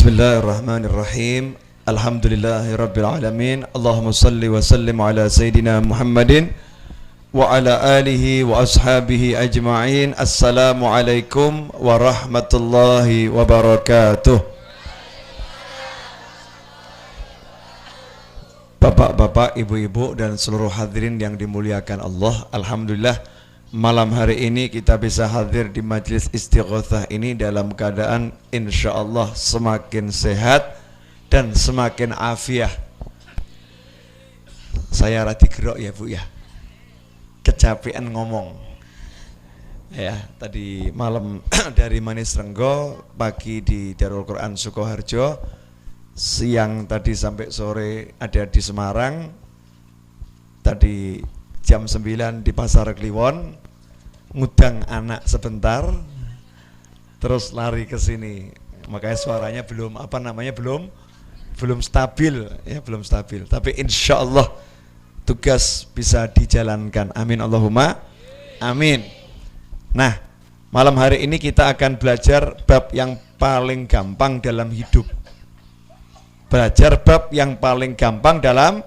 Bismillahirrahmanirrahim. Alhamdulillahirabbil alamin. Allahumma salli wa sallim ala sayidina Muhammadin wa ala alihi wa ashabihi ajma'in. Assalamualaikum warahmatullahi wabarakatuh. Bapak-bapak, ibu-ibu dan seluruh hadirin yang dimuliakan Allah, alhamdulillah malam hari ini kita bisa hadir di majlis istighatsah ini dalam keadaan insyaallah semakin sehat dan semakin afiah. Saya rati gerok ya Bu ya, kecapean ngomong ya. Tadi malam dari Manis Renggo, pagi di Darul Quran Sukoharjo, siang tadi sampai sore ada di Semarang, tadi jam 9 di Pasar Kliwon, ngudang anak sebentar, terus lari ke sini. Makanya suaranya belum belum stabil ya, belum stabil. Tapi insya Allah tugas bisa dijalankan. Amin Allahumma amin. Nah, malam hari ini kita akan belajar bab yang paling gampang dalam hidup. Belajar bab yang paling gampang dalam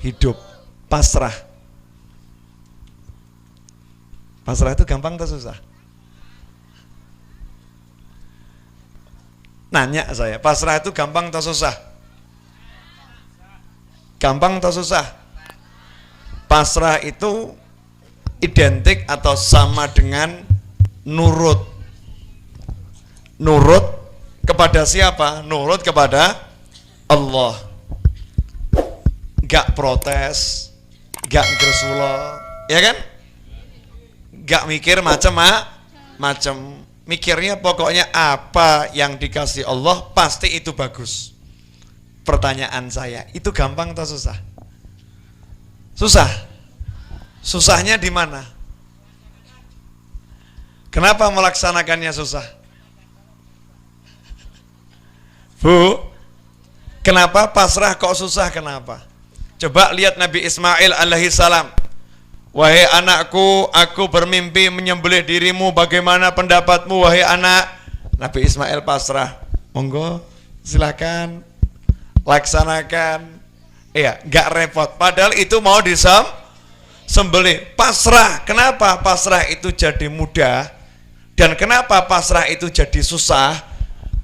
hidup, pasrah. Pasrah itu gampang atau susah? Nanya saya, pasrah itu gampang atau susah? Gampang atau susah? Pasrah itu identik atau sama dengan nurut. Nurut kepada siapa? Nurut kepada Allah. Gak protes, gak gersulo, ya kan? Gak mikir macam-macam. Mikirnya pokoknya apa yang dikasih Allah pasti itu bagus. Pertanyaan saya, itu gampang atau susah? Susah. Susahnya di mana? Kenapa melaksanakannya susah? Bu, kenapa pasrah kok susah? Kenapa? Coba lihat Nabi Ismail alaihi salam. Wahai anakku, aku bermimpi menyembelih dirimu, bagaimana pendapatmu wahai anak? Nabi Ismail pasrah. Monggo, silakan laksanakan. Iya, gak repot. Padahal itu mau disembelih. Pasrah. Kenapa pasrah itu jadi mudah? Dan kenapa pasrah itu jadi susah?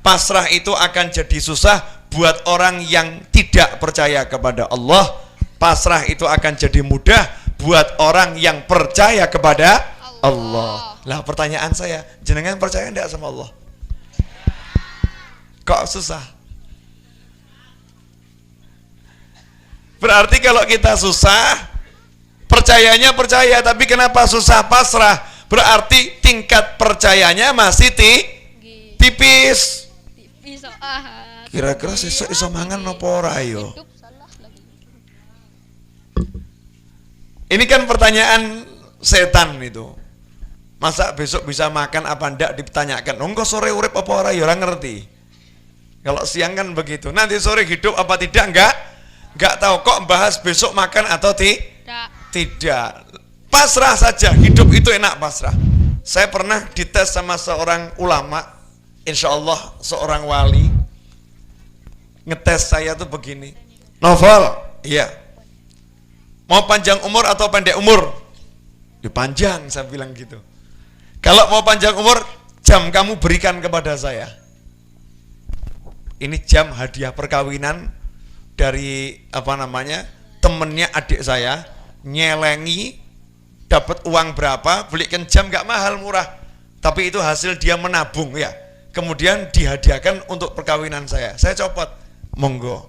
Pasrah itu akan jadi susah buat orang yang tidak percaya kepada Allah. Pasrah itu akan jadi mudah buat orang yang percaya kepada Allah. Lah pertanyaan saya, jenengan percaya enggak sama Allah? Kok susah? Berarti kalau kita susah, percayanya percaya, tapi kenapa susah pasrah? Berarti tingkat percayanya masih tipis. Kira-kira sesuk iso mangan napa ora yo? Ini kan pertanyaan setan itu. Masa besok bisa makan apa ndak ditanyakan. Engko sore urip apa ora ya ora ngerti. Kalau siang kan begitu. Nanti sore hidup apa tidak enggak tahu. Kok bahas besok makan atau tidak. Pasrah saja. Hidup itu enak pasrah. Saya pernah dites sama seorang ulama, insya Allah seorang wali. Ngetes saya tuh begini. Novel, iya. Mau panjang umur atau pendek umur? Ya panjang, saya bilang gitu. Kalau mau panjang umur, jam kamu berikan kepada saya. Ini jam hadiah perkawinan dari temennya adik saya, nyelengi, dapat uang berapa, belikan jam gak mahal, murah. Tapi itu hasil dia menabung ya. Kemudian dihadiahkan untuk perkawinan saya. Saya copot, monggo,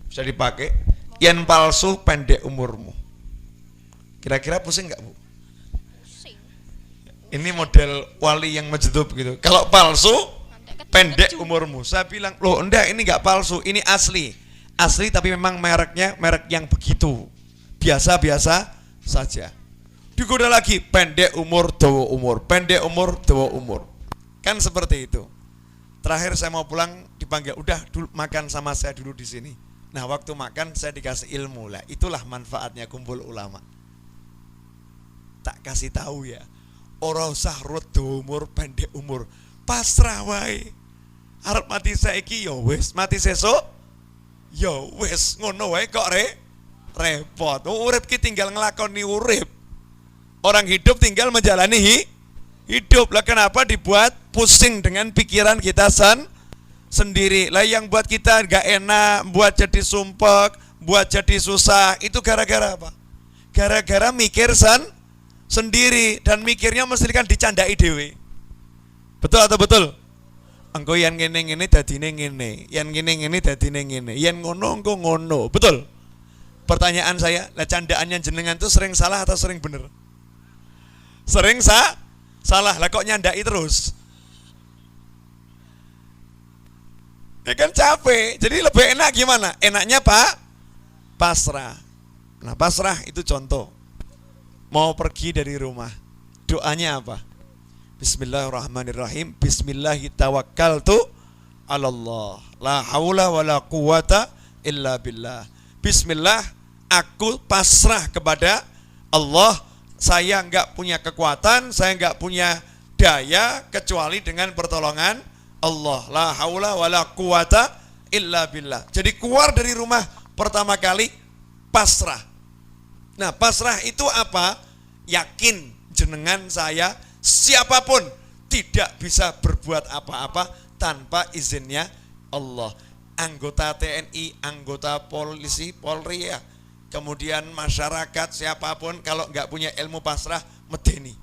bisa dipakai. Yang palsu pendek umurmu. Kira-kira pusing nggak Bu? Pusing. Ini model wali yang majdub gitu. Kalau palsu pendek umurmu. Saya bilang, loh enggak, ini nggak palsu, ini asli. Asli tapi memang mereknya merek yang begitu. Biasa-biasa saja. Digoda lagi, pendek umur, dawa umur. Pendek umur, dawa umur. Kan seperti itu. Terakhir saya mau pulang dipanggil, udah dulu makan sama saya dulu di sini. Nah waktu makan saya dikasih ilmu lah. Itulah manfaatnya kumpul ulama. Tak kasih tahu ya. Ora usah rut umur pendek umur. Pasrah wae. Arep mati saiki ya wis, mati sesuk ya wis, ngono wae kok repot. Urip ki tinggal ngelakoni urip. Orang hidup tinggal menjalani hidup. Lah kenapa dibuat pusing dengan pikiran kita sendiri? Lah yang buat kita gak enak, buat jadi sumpek, buat jadi susah, itu gara-gara apa? Gara-gara mikir sendiri, dan mikirnya mesti kan dicandai dewe. Betul atau betul? Engko yang ngene-ngene dadine ngene, yang ngene-ngene dadine ngene, yang ngono engko ngono. Betul? Pertanyaan saya, lah candaannya jenengan tuh sering salah atau sering bener? Sering salah, lah kok nyandai terus? Ya kan capek. Jadi lebih enak gimana? Enaknya pasrah. Nah, pasrah itu contoh. Mau pergi dari rumah, doanya apa? Bismillahirrahmanirrahim. Bismillahirrahmanirrahim. 'Alallah. La haula wala quwata illa billah. Bismillah, aku pasrah kepada Allah. Saya enggak punya kekuatan, saya enggak punya daya kecuali dengan pertolongan Allah. La haula wala quwata illa billah. Jadi keluar dari rumah pertama kali pasrah. Nah, pasrah itu apa? Yakin jenengan saya siapapun tidak bisa berbuat apa-apa tanpa izinnya Allah. Anggota TNI, anggota polisi, Polri ya, kemudian masyarakat siapapun kalau nggak punya ilmu pasrah medeni.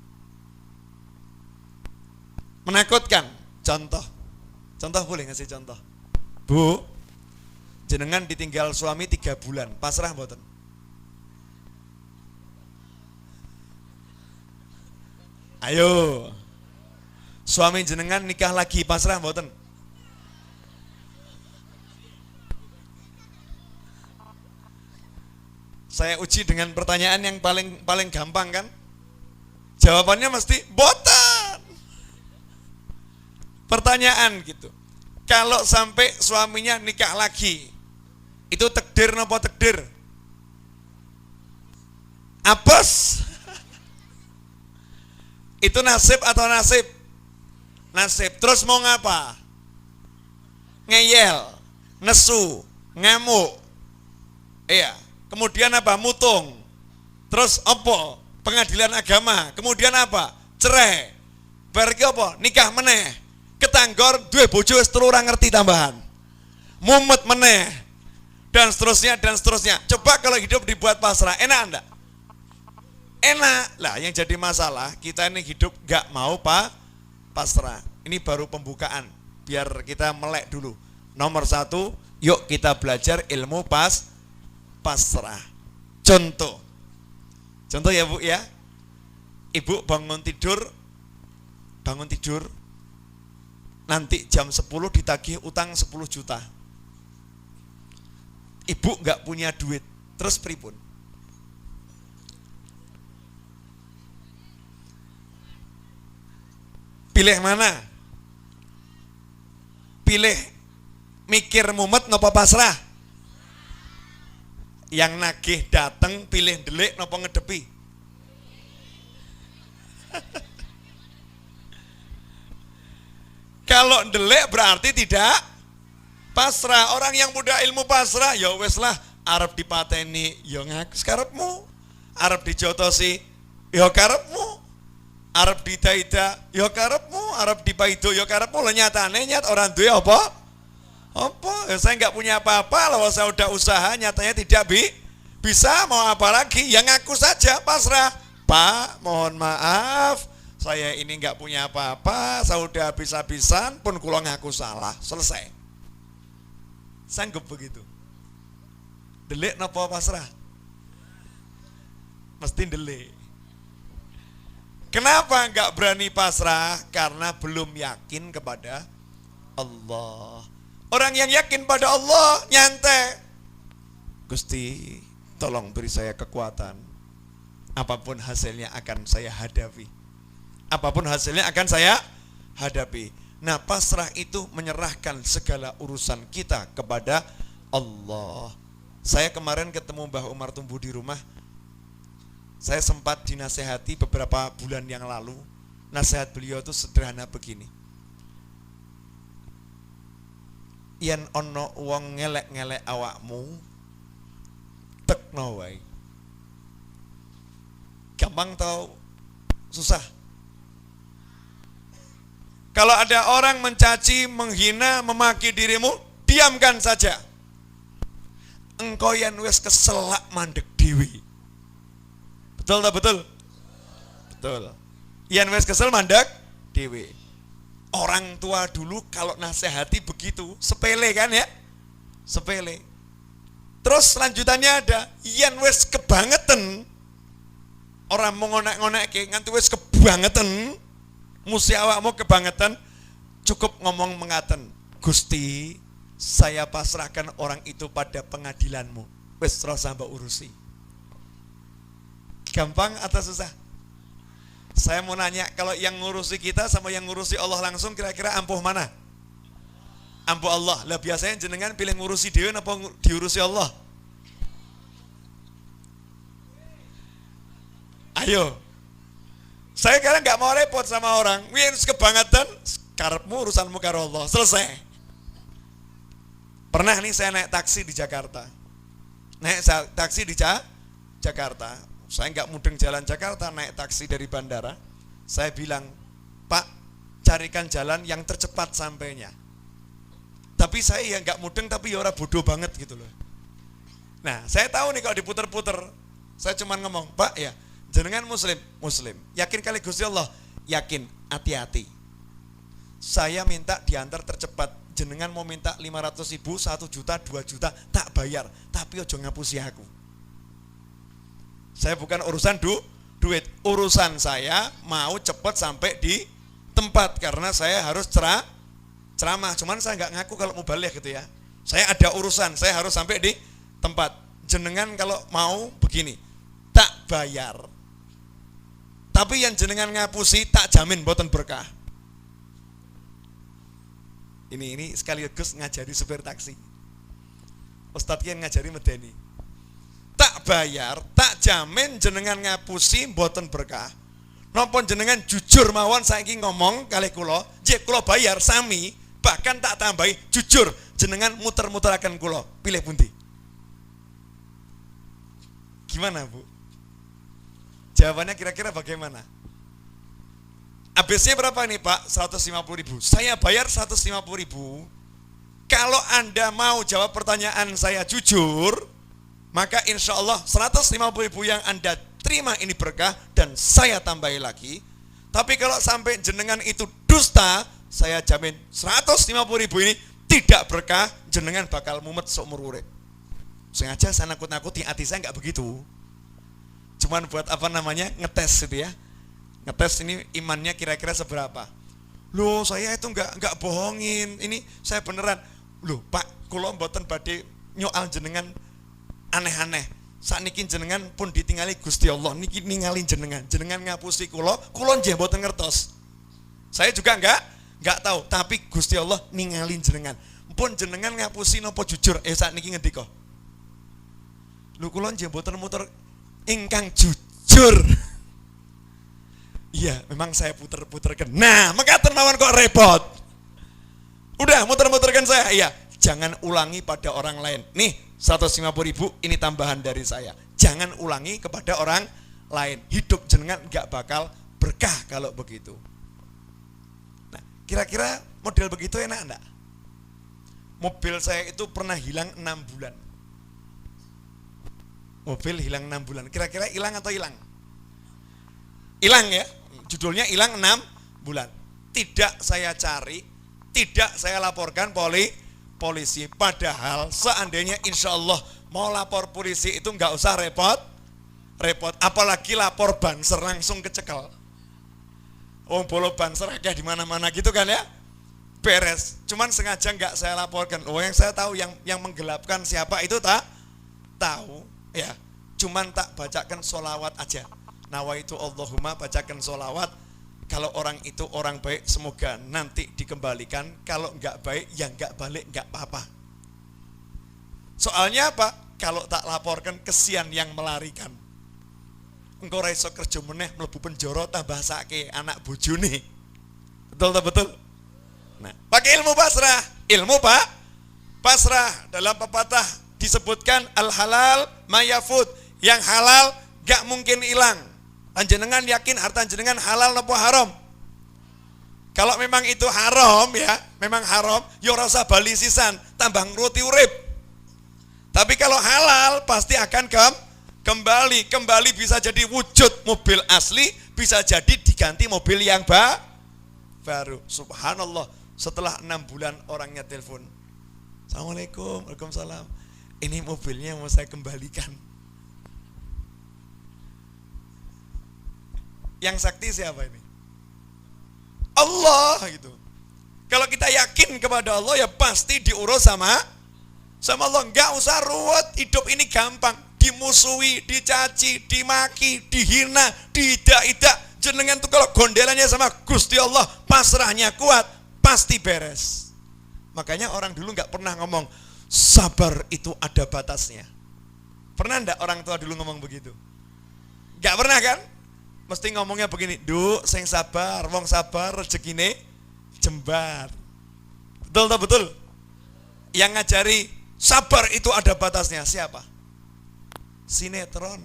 Menakutkan. Contoh boleh ngasih contoh? Bu, jenengan ditinggal suami 3 bulan, pasrah mboten? Ayo, suami jenengan nikah lagi, pasrah mboten? Saya uji dengan pertanyaan yang paling gampang kan? Jawabannya mesti boten. Pertanyaan gitu. Kalau sampai suaminya nikah lagi, itu takdir napa takdir? Apes. Itu nasib atau nasib? Nasib. Terus mau ngapa? Ngeyel, nesu, ngamuk. Iya. Kemudian apa? Mutung. Terus apa? Pengadilan agama. Kemudian apa? Cerai. Bareng apa? Nikah meneh. Ketanggor duwe bojo wis 3 ora ngerti tambahan. Mumet meneh. Dan seterusnya dan seterusnya. Coba kalau hidup dibuat pasrah, enak enggak? Enak. Lah yang jadi masalah, kita ini hidup gak mau pasrah. Ini baru pembukaan. Biar kita melek dulu. Nomor 1, yuk kita belajar ilmu pasrah. Contoh ya Bu ya. Ibu bangun tidur nanti jam 10 ditagih utang 10 juta. Ibu nggak punya duit, terus pripun? Pilih mana? Pilih mikir mumet napa pasrah? Yang nagih dateng pilih delik napa ngedepi? Kalau delik berarti tidak pasrah. Orang yang muda ilmu pasrah, ya wes lah, arep dipateni, ya ngaku karepmu. Arep dijotosi, ya karepmu. Arep ditaida, ya karepmu. Arep dipaido, ya karepmu. Lah nyatane nyat orang duwe apa? Ya, saya nggak punya apa-apa, kalau saya udah usaha nyatanya tidak bisa, mau apa lagi? Ya ngaku saja pasrah. Pak, mohon maaf, saya ini nggak punya apa-apa, saya udah habis-habisan pun kula ngaku salah, selesai. Sanggup begitu? Delik napa pasrah? Mesti delik. Kenapa nggak berani pasrah? Karena belum yakin kepada Allah. Orang yang yakin pada Allah nyantai. Gusti, tolong beri saya kekuatan. Apapun hasilnya akan saya hadapi. Apapun hasilnya akan saya hadapi. Nah, pasrah itu menyerahkan segala urusan kita kepada Allah. Saya kemarin ketemu Mbah Umar Tumbuh di rumah. Saya sempat dinasehati beberapa bulan yang lalu. Nasihat beliau itu sederhana begini. yen ana wong ngelek-ngelek awakmu tekno wae. Gampang tau susah? Kalau ada orang mencaci, menghina, memaki dirimu, diamkan saja. Engkau yang wis keselak mandek dewi. Betul tak betul? Betul. Yang wis kesel mandek dewi. Orang tua dulu kalau nasihati begitu, sepele kan ya? Sepele. Terus lanjutannya ada, yang wis kebangetan. Orang mau ngonek-ngonek nganti wis kebangetan. Musi awakmu kebangetan, cukup ngomong mengaten, Gusti, saya pasrahkan orang itu pada pengadilanmu. Wis rasa mbak urusi. Gampang atau susah? Saya mau nanya, kalau yang ngurusi kita sama yang ngurusi Allah langsung kira-kira ampuh mana? Ampuh Allah. Lah biasanya jenengan pilih ngurusi dewe apa diurusi Allah? Ayo. Saya kadang nggak mau repot sama orang. Wis kebangetan, karepmu urusanmu karo Allah. Selesai. Pernah nih saya naik taksi di Jakarta. Naik taksi di Jakarta. Saya nggak mudeng jalan Jakarta, naik taksi dari bandara. Saya bilang, Pak, carikan jalan yang tercepat sampainya. Tapi saya ya nggak mudeng, tapi ya orang bodoh banget gitu loh. Nah, saya tahu nih kalau diputer-puter, saya cuma ngomong, Pak ya, jenengan muslim, yakin kali Gusti Allah, yakin, hati-hati. Saya minta diantar tercepat, jenengan mau minta 500.000, 1 juta, 2 juta, tak bayar, tapi ojo ngapusi aku. Saya bukan urusan duit, urusan saya mau cepat sampai di tempat, karena saya harus ceramah, cuman saya nggak ngaku kalau mau balik gitu ya. Saya ada urusan, saya harus sampai di tempat. Jenengan kalau mau begini, tak bayar. Tapi yang jenengan ngapusi tak jamin boten berkah. Ini sekaligus ngajari supir taksi. Ustadz yang ngajari medeni. Tak bayar, tak jamin jenengan ngapusi boten berkah. Napa jenengan jujur mawon saiki ngomong kali kula, jek kula bayar sami, bahkan tak tambahi jujur jenengan muter-muteraken kula. Pilih pundi? Gimana, Bu? Jawabannya kira-kira bagaimana? ABC berapa nih Pak? 150.000. Saya bayar 150.000. Kalau Anda mau jawab pertanyaan saya jujur, maka insya Allah 150.000 yang Anda terima ini berkah dan saya tambahi lagi. Tapi kalau sampai jenengan itu dusta, saya jamin 150.000 ini tidak berkah, jenengan bakal mumet seumur urip. Sengaja saya nakut-nakuti, hati saya nggak begitu. Cuman buat apa namanya, ngetes gitu ya. Ngetes ini imannya kira-kira seberapa. Loh saya itu nggak bohongin, ini saya beneran. Loh Pak, kula mboten badhe nyoal jenengan aneh-aneh. Sakniki jenengan pun ditingali Gusti Allah, niki ningali jenengan ngapusi kula nggih mboten ngertos. Saya juga nggak tahu, tapi Gusti Allah ningali jenengan. Pun jenengan ngapusi napa jujur? Sakniki ngendika. Lho kula nggih mboten muter ingkang jujur. Iya, memang saya puter-puterkan. Nah, mekaten mawon kok repot. Udah muter-muterkan saya. Iya, jangan ulangi pada orang lain. Nih, 150.000 ini tambahan dari saya. Jangan ulangi kepada orang lain. Hidup jenengan enggak bakal berkah kalau begitu. Nah, kira-kira model begitu enak enggak? Mobil saya itu pernah hilang 6 bulan. Mobil hilang 6 bulan. Kira-kira hilang atau hilang? Hilang ya. Judulnya hilang 6 bulan. Tidak saya cari, tidak saya laporkan polisi. Padahal seandainya insya Allah mau lapor polisi itu nggak usah repot. Apalagi lapor banser langsung kecekel. Bolo banser kayak di mana-mana gitu kan ya. Beres. Cuman sengaja nggak saya laporkan. Yang saya tahu yang menggelapkan siapa itu tak tahu. Ya, cuman tak bacakan sholawat aja. Nawaitu Allahumma, bacakan sholawat. Kalau orang itu orang baik, semoga nanti dikembalikan. Kalau enggak baik, ya enggak balik, enggak apa-apa. Soalnya apa? Kalau tak laporkan, kesian yang melarikan. Engkau raiso kerja meneh mlebu penjara tambah sake anak bojone. Betul tak betul? Nah, pakai ilmu pasrah, ilmu Pasrah dalam pepatah disebutkan al-halal mayafut. Yang halal gak mungkin hilang. Panjenengan yakin harta jenengan halal napa haram? Kalau memang itu haram ya, memang haram, ya ora usah bali sisan, tambah ngruti urip. Tapi kalau halal pasti akan kembali bisa jadi wujud mobil asli, bisa jadi diganti mobil yang baru. Subhanallah, setelah 6 bulan orangnya telepon. Assalamualaikum, waalaikumsalam. Ini mobilnya mau saya kembalikan. Yang sakti siapa ini? Allah gitu. Kalau kita yakin kepada Allah ya pasti diurus sama Allah. Enggak usah ruwet, hidup ini gampang. Dimusuhi, dicaci, dimaki, dihina, diidak-idak. Jenengan tuh kalau gondelannya sama Gusti Allah, pasrahnya kuat, pasti beres. Makanya orang dulu enggak pernah ngomong sabar itu ada batasnya. Pernah enggak orang tua dulu ngomong begitu? Enggak pernah kan? Mesti ngomongnya begini, "Duk, sing sabar, wong sabar rezekine jembar." Betul tak betul? Yang ngajari sabar itu ada batasnya siapa? Sinetron.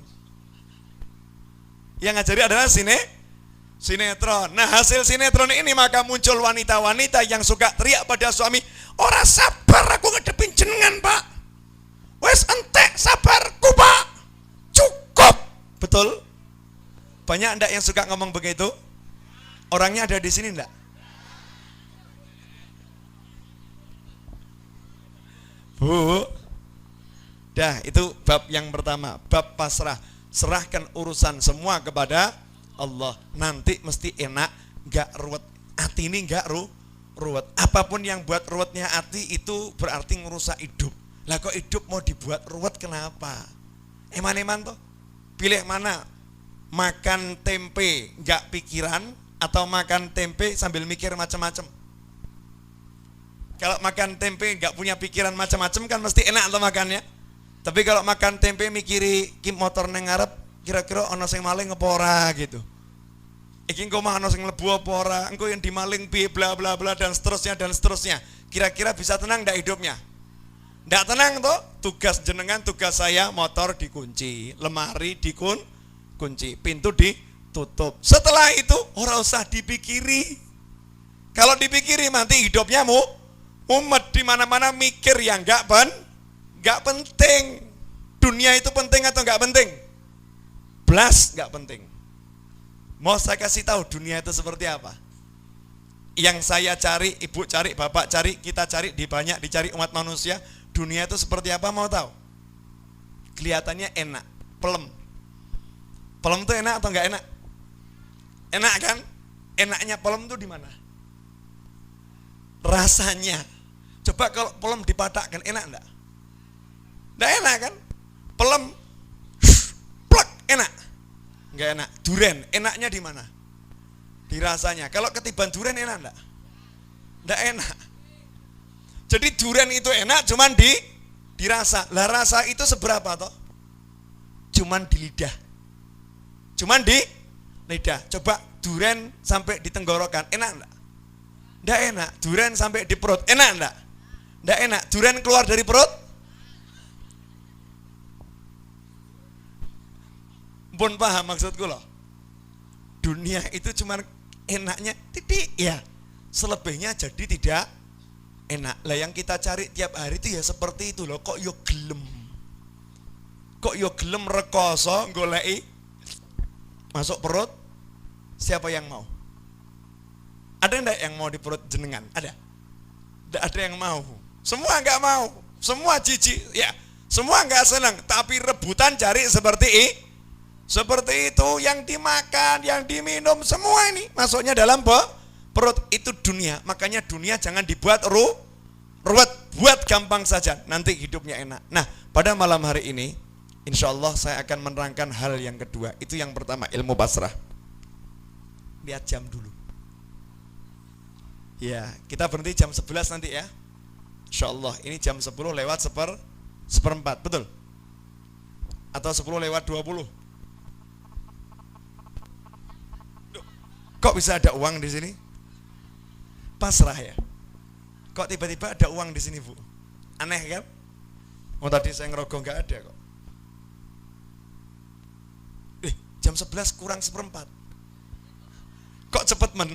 Yang ngajari adalah sinetron. Nah, hasil sinetron ini maka muncul wanita-wanita yang suka teriak pada suami, "Ora sabar aku ngedepin jenengan, Pak. Wes entek sabarku, Pak. Cukup." Betul? Banyak enggak yang suka ngomong begitu? Orangnya ada di sini enggak? Bu. Dah, itu bab yang pertama, bab pasrah. Serahkan urusan semua kepada Allah. Nanti mesti enak, enggak ruwet. Hati ini enggak ruwet. Apapun yang buat ruwetnya hati itu berarti ngerusak hidup. Lah kok hidup mau dibuat ruwet kenapa? Eman-eman toh. Pilih mana? Makan tempe enggak pikiran atau makan tempe sambil mikir macam-macam? Kalau makan tempe enggak punya pikiran macam-macam kan mesti enak tuh makannya. Tapi kalau makan tempe mikiri ki motor nang ngarep kira-kira ana sing maling apa ora gitu. Iki engko mah ana sing mlebu apa ora, engko yang dimaling piye bla bla bla dan seterusnya dan seterusnya. Kira-kira bisa tenang ndak hidupnya? Ndak tenang toh? Tugas jenengan, tugas saya motor dikunci, lemari kunci, pintu ditutup. Setelah itu ora usah dipikiri. Kalau dipikiri nanti hidupnya mumet di mana-mana mikir yang enggak penting. Dunia itu penting atau enggak penting? Blas enggak penting. Mau saya kasih tahu dunia itu seperti apa? Yang saya cari, ibu cari, bapak cari, kita cari, dicari umat manusia. Dunia itu seperti apa mau tahu? Kelihatannya enak, pelem. Pelem itu enak atau enggak enak? Enak kan? Enaknya pelem itu di mana? Rasanya. Coba kalau pelem dipatakkan enak enggak? Enggak enak kan? Pelem plek enak. Enggak enak. Duren enaknya di mana? Di rasanya. Kalau ketiban duren enak enggak? Enggak enak. Jadi duren itu enak cuman dirasa. Lah rasa itu seberapa toh? Cuman di lidah. Cuman di lidah. Coba duren sampai di tenggorokan, enak enggak? Enggak enak. Duren sampai di perut, enak enggak? Enggak enak. Duren keluar dari perut? Pun paham maksudku loh. Dunia itu cuman enaknya titik ya. Selebihnya jadi tidak enak. Lah yang kita cari tiap hari itu ya seperti itu loh. Kok yo gelem? Kok yo gelem rekoso goleki masuk perut? Siapa yang mau? Ada enggak yang mau di perut jenengan? Ada? Enggak ada yang mau. Semua enggak mau. Semua jijik ya. Semua enggak senang, tapi rebutan cari seperti itu yang dimakan, yang diminum semua ini masuknya dalam perut. Itu dunia. Makanya dunia jangan dibuat ruwet, buat gampang saja. Nanti hidupnya enak. Nah, pada malam hari ini insya Allah saya akan menerangkan hal yang kedua. Itu yang pertama, ilmu pasrah. Lihat jam dulu. Ya, kita berhenti jam 11 nanti ya. Insya Allah, ini jam 10 lewat seperempat, betul? Atau 10 lewat 20? Kok bisa ada uang di sini? Pasrah ya. Kok tiba-tiba ada uang di sini, Bu? Aneh kan? Oh tadi saya ngerogoh nggak ada kok. Jam 11 kurang seperempat. Kok cepet men?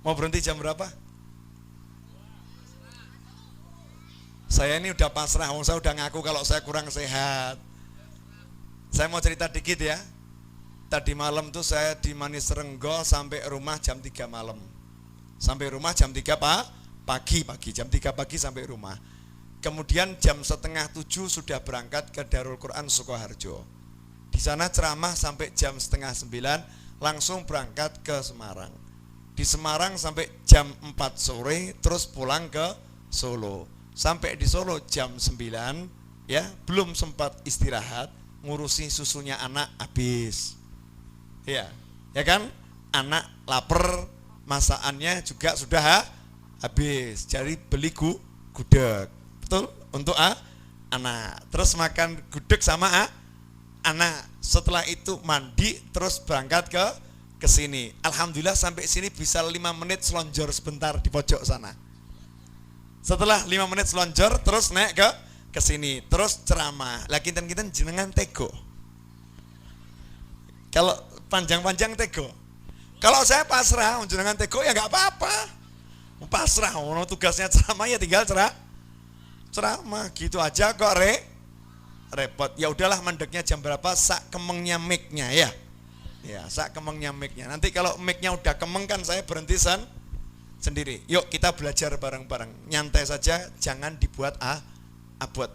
Mau berhenti jam berapa? Saya ini udah pasrah, saya udah ngaku kalau saya kurang sehat. Saya mau cerita dikit ya. Tadi malam tuh saya di Manis Renggo sampai rumah jam 3 malam. Sampai rumah jam 3 pagi, jam 3 pagi sampai rumah. Kemudian jam setengah 7 sudah berangkat ke Darul Quran Sukoharjo. Di sana ceramah sampai jam setengah 9, langsung berangkat ke Semarang. Di Semarang sampai jam 4 sore, terus pulang ke Solo. Sampai di Solo jam 9, ya, belum sempat istirahat, ngurusi susunya anak habis. Ya kan? Anak lapar, masakannya juga sudah habis. Jadi beli gudeg. Betul? Untuk anak. Terus makan gudeg sama anak. Setelah itu mandi, terus berangkat ke sini. Alhamdulillah sampai sini bisa 5 menit selonjor sebentar di pojok sana. Setelah 5 menit selonjor, terus naik ke sini, terus ceramah. Lah kinten-kinten jenengan tego. Kalau panjang-panjang tego. Kalau saya pasrah, jenengan tego ya nggak apa-apa. Pasrah, tugasnya ceramah ya tinggal ceramah gitu aja kok repot. Ya udahlah, mandeknya jam berapa, sak kemengnya mic-nya ya. Ya, sak kemengnya mic-nya. Nanti kalau mic-nya udah kemeng kan saya berhenti sendiri. Yuk kita belajar bareng-bareng. Nyantai saja, jangan dibuat abot.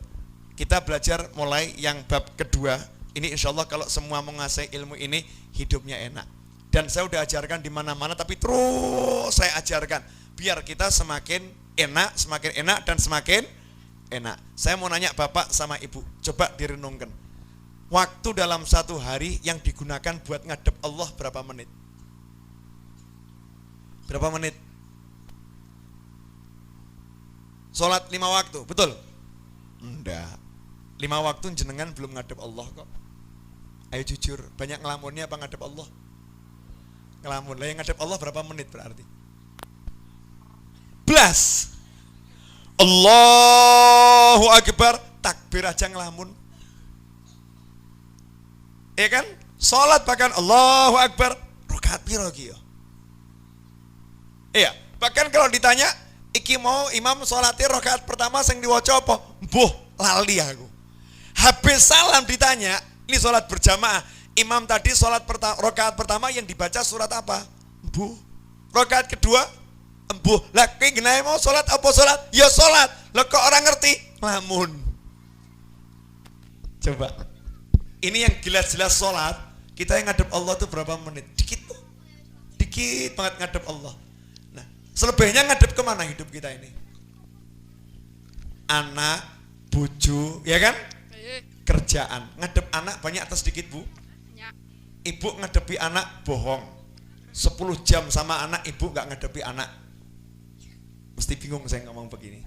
Kita belajar mulai yang bab kedua. Ini insya Allah kalau semua menguasai ilmu ini, hidupnya enak. Dan saya udah ajarkan di mana-mana, tapi terus saya ajarkan biar kita semakin enak dan semakin enak. Saya mau nanya Bapak sama Ibu, coba direnungkan. Waktu dalam satu hari yang digunakan buat ngadep Allah berapa menit? Berapa menit? Sholat 5 waktu, betul? Enggak. 5 waktu jenengan belum ngadep Allah kok. Ayo jujur, banyak ngelamunnya apa ngadep Allah? Ngelamun. Lah yang ngadep Allah berapa menit berarti? Belas. Allahu Akbar, takbir aja ngelamun. Ya kan? Sholat bahkan Allahu Akbar, rakaat piro ki yo? Iya, bahkan kalau ditanya iki mau imam sholatir rakaat pertama sing diwaca apa? Mbuh, lali aku. Habis salam ditanya, ini sholat berjamaah. Imam tadi sholat rakaat pertama yang dibaca surat apa? Mbuh. Rakaat kedua? Mbuh. Lah kowe genahe mau sholat apa sholat? Ya sholat. Lah kok orang ngerti? Lamun. Coba. Ini yang jelas-jelas sholat, kita yang ngadep Allah tuh berapa menit? Dikit tuh. Dikit banget ngadep Allah. Selebihnya ngadep kemana hidup kita ini? Anak, bojo, ya kan? Kerjaan. Ngadep anak banyak atau sedikit bu? Ibu ngadepi anak bohong. 10 jam sama anak, ibu gak ngadepi anak. Mesti bingung saya ngomong begini.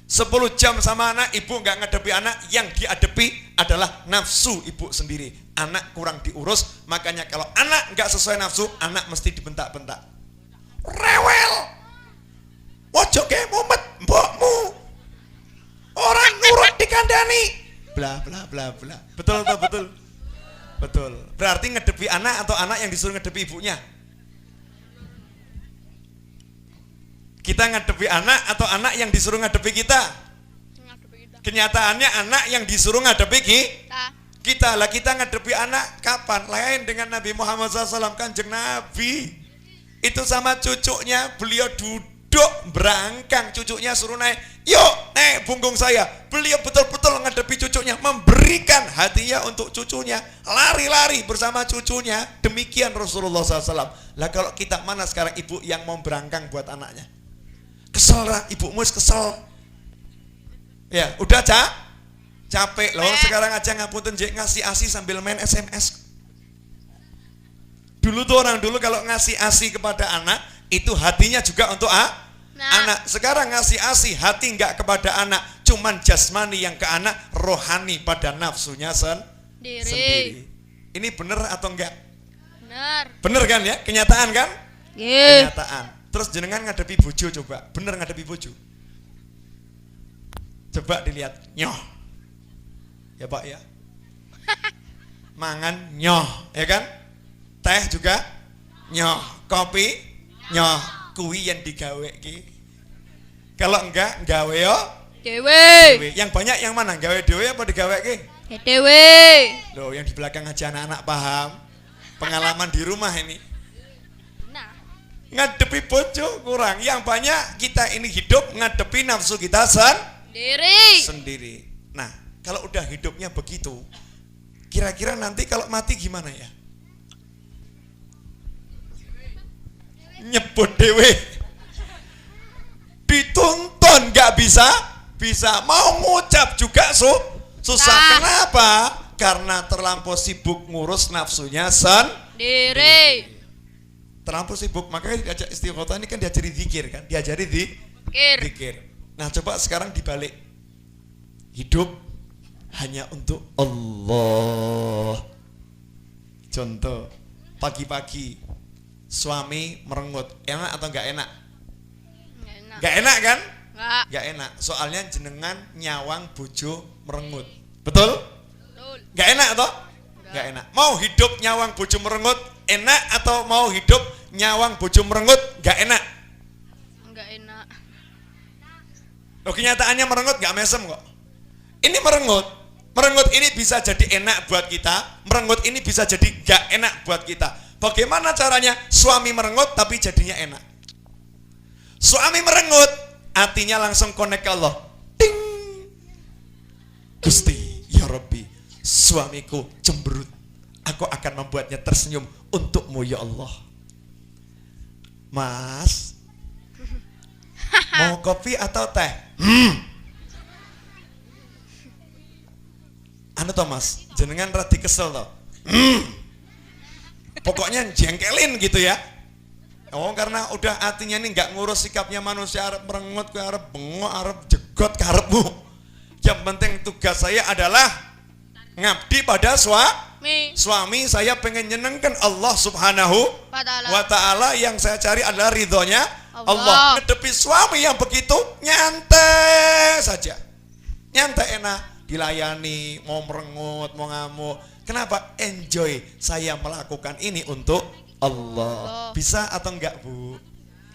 10 jam sama anak, ibu gak ngadepi anak. Yang diadepi adalah nafsu ibu sendiri. Anak kurang diurus, makanya kalau anak gak sesuai nafsu, anak mesti dibentak-bentak. Rewel, ojo ke mumet mbokmu, orang nurut dikandani, bla bla bla bla. Betul atau betul. Berarti ngedepi anak atau anak yang disuruh ngedepi ibunya? Kita ngadepi anak atau anak yang disuruh ngadepi kita? Kenyataannya anak yang disuruh ngadepi kita. Lah kita ngadepi anak kapan? Lain dengan Nabi Muhammad SAW, Kanjeng Nabi. Itu sama cucunya, beliau duduk berangkang, cucunya suruh naik, yuk naik punggung saya. Beliau betul-betul ngadepi cucunya, memberikan hadiah untuk cucunya, lari-lari bersama cucunya. Demikian Rasulullah SAW. Lah kalau kita mana sekarang ibu yang mau berangkang buat anaknya? Kesel lah, ibumu kesel. Ya udah capek loh. Sekarang aja ngapunten ngasih asi sambil main SMS. Dulu tuh orang dulu kalau ngasih ASI kepada anak, itu hatinya juga untuk anak. Sekarang ngasih ASI, hati enggak kepada anak, cuman jasmani yang ke anak, rohani pada nafsunya sendiri. Ini benar atau enggak? Benar kan ya? Kenyataan kan? Kenyataan. Terus jenengan ngadepi bojo coba, bener ngadepi bojo? Coba dilihat, nyoh. Ya Pak ya. Mangan nyoh, ya kan? Teh juga nyoh, kopi nyoh, kuwi yang digawe ki. Kalau enggak gawe yo Dewe. Yang banyak yang mana? Gawe dewe apa digawe ki? Ya dewe. Loh, yang di belakang aja anak-anak paham. Pengalaman di rumah ini. Nah, Ngadepi bojo kurang. Yang banyak kita ini hidup ngadepi nafsu kita diri. sendiri. Nah, kalau udah hidupnya begitu, kira-kira nanti kalau mati gimana ya? Nyebut dewe. Dituntun nggak bisa mau ngucap juga susah. Nah. Kenapa? Karena terlampau sibuk ngurus nafsunya Diri. terlampau sibuk. Makanya diajak istiqomah ini kan diajari zikir kan, diajari Kir. zikir. Nah coba sekarang dibalik, hidup hanya untuk Allah. Contoh, pagi-pagi suami merengut, enak atau enggak enak? Enak. Enggak enak kan? Enggak. Enggak enak, soalnya jenengan nyawang bojo merengut. Betul? Betul. Enggak enak toh? Enggak enak. Mau hidup nyawang bojo merengut enak atau mau hidup nyawang bojo merengut enggak enak? Enggak enak. Loh, kenyataannya merengut enggak mesem kok. Ini merengut. Merengut ini bisa jadi enak buat kita, merengut ini bisa jadi enggak enak buat kita. Bagaimana caranya? Suami merengut tapi jadinya enak. Suami merengut, hatinya langsung connect ke Allah. Ting. Gusti, ya Rabbi, suamiku cemberut. Aku akan membuatnya tersenyum untukmu ya Allah. Mas, mau kopi atau teh? Anu toh Mas, jenengan rada kesel toh. Pokoknya jengkelin gitu ya. Oh, karena udah hatinya ini nggak ngurus sikapnya manusia, arep merengut, arep bengok, arep jegot karepmu. Yang penting tugas saya adalah ngabdi pada suami. Saya pengen nyenengkan Allah Subhanahu wa ta'ala. Yang saya cari adalah ridhonya Allah. Ngedepi suami yang begitu nyantai saja, nyantai enak, dilayani, mau merengut, mau ngamuk. Kenapa? Enjoy. Saya melakukan ini untuk Allah. Bisa atau enggak Bu?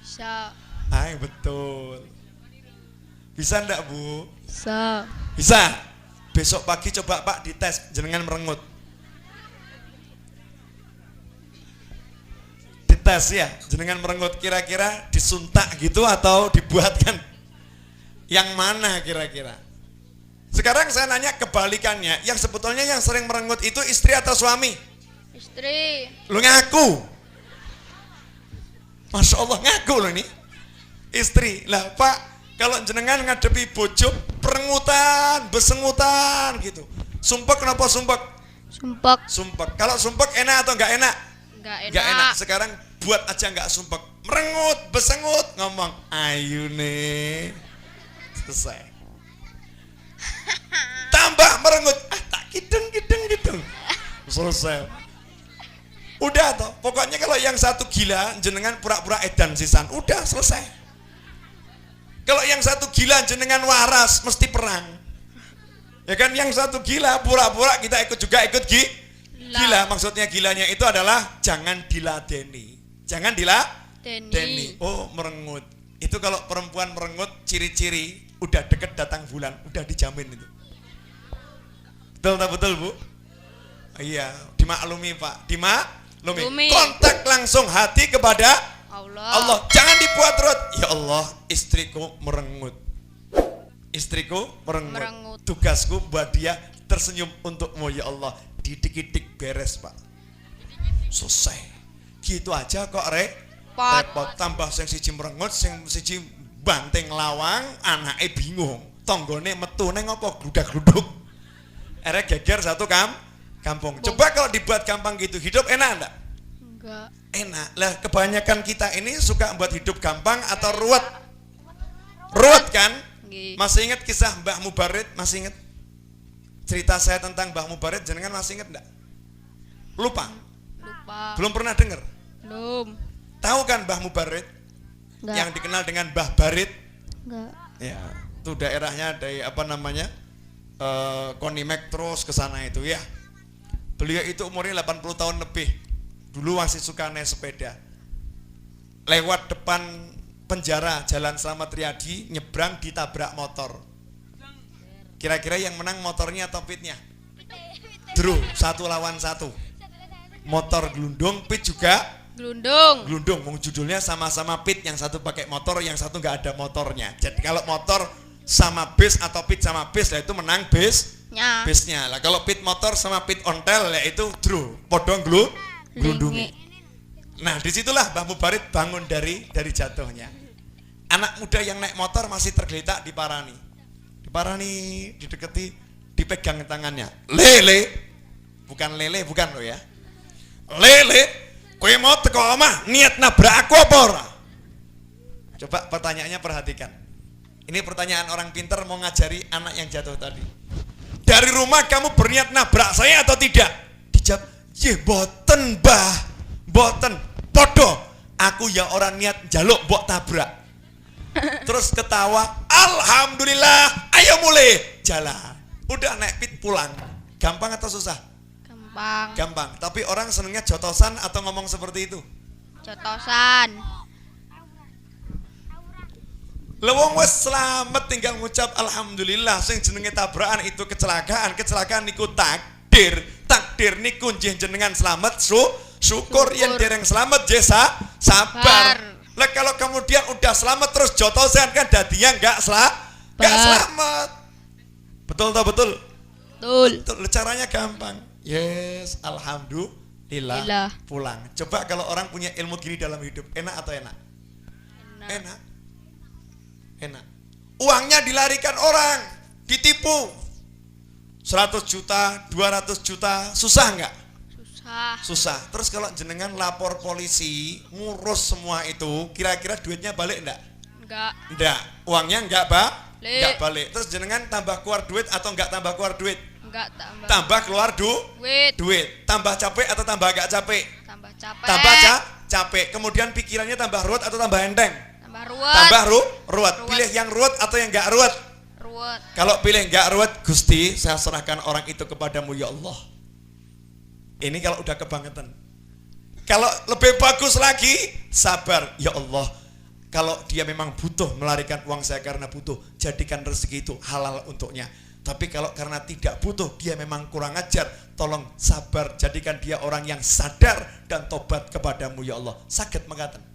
Bisa. Ay, betul. Bisa enggak Bu? Bisa. Bisa. Besok pagi coba Pak dites jenengan merengut. Dites ya, jenengan merengut kira-kira disuntak gitu atau dibuatkan? Yang mana kira-kira? Sekarang saya nanya kebalikannya, yang sebetulnya yang sering merengut itu istri atau suami? Istri. Lu ngaku. Masya Allah ngaku loh ini. Istri. Lah Pak, kalau jenengan ngadepi bojo perengutan, besengutan gitu. Sumpek kenapa sumpek? Sumpek. Sumpek. Kalau sumpek enak atau enggak enak? Enggak enak. Enggak enak. Sekarang buat aja enggak sumpek. Merengut, besengut, ngomong, "Ayu nih." Selesai. Tambah merengut, tak kideng. Selesai. Udah toh, pokoknya kalau yang satu gila, jenengan pura-pura edan sisan, udah selesai. Kalau yang satu gila, jenengan waras, mesti perang. Ya kan, yang satu gila, pura-pura kita ikut gila. Maksudnya gilanya itu adalah jangan diladeni. Jangan diladeni. Oh, merengut. Itu kalau perempuan merengut, ciri-ciri udah deket datang bulan, udah dijamin itu. Betul Bu? Iya, dimaklumi Pak, dimaklumi. Kontak langsung hati kepada Allah. Jangan dibuat rot. Ya Allah, istriku merengut. Tugasku buat dia tersenyum untukmu ya Allah. Didik-didik beres Pak. Selesai. Gitu aja kok repot. Tambah sing siji merengut, sing siji banteng lawang, anake bingung. Tanggane metu neng apa gludak-gluduk. Erek geger satu kampung. Coba kalau dibuat gampang gitu, hidup enak enggak? Enggak. Enak. Lah kebanyakan kita ini suka buat hidup gampang atau ruwet? Ruwet kan? Masih ingat kisah Mbah Mubarid? Masih ingat? Cerita saya tentang Mbah Mubarid, jenengan masih ingat enggak? Lupa? Belum pernah dengar? Belum. Tahu kan Mbah Mubarid? Enggak. Yang dikenal dengan Mbah Barid? Enggak. Ya. Itu daerahnya dari apa namanya? Konimek terus ke sana itu ya. Beliau itu umurnya 80 tahun lebih. Dulu masih suka naik sepeda. Lewat depan penjara Jalan Slamet Riyadi, nyebrang ditabrak motor. Kira-kira yang menang motornya atau pitnya? Drew, 1 lawan 1. Motor gelundung, pit juga Gelundung. gelundung. Wong judulnya sama-sama pit, yang satu pakai motor, yang satu nggak ada motornya. Jadi kalau motor sama bis atau pit sama bis, lah itu menang Nya. bisnya. Lah kalau pit motor sama pit ontel, ya itu drew, podong gelundungi. Nah disitulah Mbah Mubarid bangun dari jatuhnya. Anak muda yang naik motor masih tergeletak diparani, dideketi, dipegang tangannya. Lele, bukan lele, bukan lo ya. Lele, kowe mau teko omah niat nabrak aku apa ora? Coba pertanyaannya perhatikan. Ini pertanyaan orang pintar mau ngajari anak yang jatuh tadi. Dari rumah kamu berniat nabrak saya atau tidak? Dijawab, "Ye boten, Mbah. Boten. Podo. Aku ya orang niat njaluk mbok tabrak." Terus ketawa, "Alhamdulillah, ayo mulai jalan." Udah naik pit pulang. Gampang atau susah? Gampang. Gampang. Tapi orang senengnya jotosan atau ngomong seperti itu. Jotosan. Lewong wes selamat tinggal ngucap alhamdulillah. Sing jenenge tabrakan itu kecelakaan niku takdir niku nggih jenengan selamat syukur yen dereng selamat jesa sabar. Lah kalau kemudian udah selamat terus jotosan kan dadinya enggak selamat. Betul toh betul? Betul. Caranya gampang. Yes, alhamdulillah pulang. Coba kalau orang punya ilmu gini dalam hidup, enak atau enak? Enak. Uangnya dilarikan orang, ditipu 100 juta, 200 juta, susah enggak? Susah. Terus kalau jenengan lapor polisi, ngurus semua itu, kira-kira duitnya balik enggak? Enggak. Uangnya enggak balik. Terus jenengan tambah keluar duit atau enggak tambah keluar duit? Enggak tambah keluar duit. Tambah capek atau tambah enggak capek? Tambah capek. Kemudian pikirannya tambah ruwet atau tambah enteng? Tambah ruwet. Pilih yang ruwet atau yang enggak ruwet? Kalau pilih enggak ruwet, Gusti, saya serahkan orang itu kepadamu ya Allah. Ini kalau udah kebangetan. Kalau lebih bagus lagi, sabar ya Allah. Kalau dia memang butuh melarikan uang saya karena butuh, jadikan rezeki itu halal untuknya. Tapi kalau karena tidak butuh, dia memang kurang ajar, tolong sabar, jadikan dia orang yang sadar dan tobat kepadamu ya Allah. Sakit mengatakan.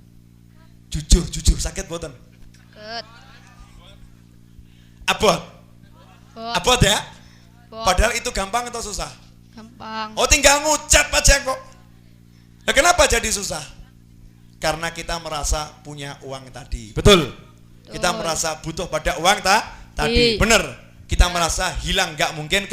Jujur sakit boten? Sakit. Abot ya? Padahal itu gampang atau susah? Gampang. Oh tinggal ngucap aja kok. Nah, kenapa jadi susah? Karena kita merasa punya uang tadi. Betul. Kita merasa butuh pada uang tadi. Bener. Kita merasa hilang gak mungkin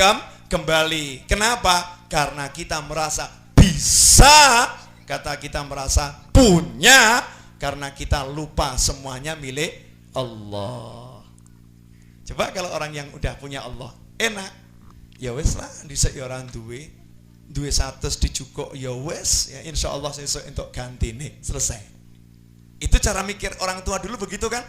kembali. Kenapa? Karena kita merasa bisa. Kata kita merasa punya. Karena kita lupa semuanya milik Allah. Coba kalau orang yang udah punya Allah, enak. Ya wes lah, dhisik ya orang duwe 100 dicukuk ya wes, ya insyaallah sesuk entuk gantine, selesai. Itu cara mikir orang tua dulu begitu kan?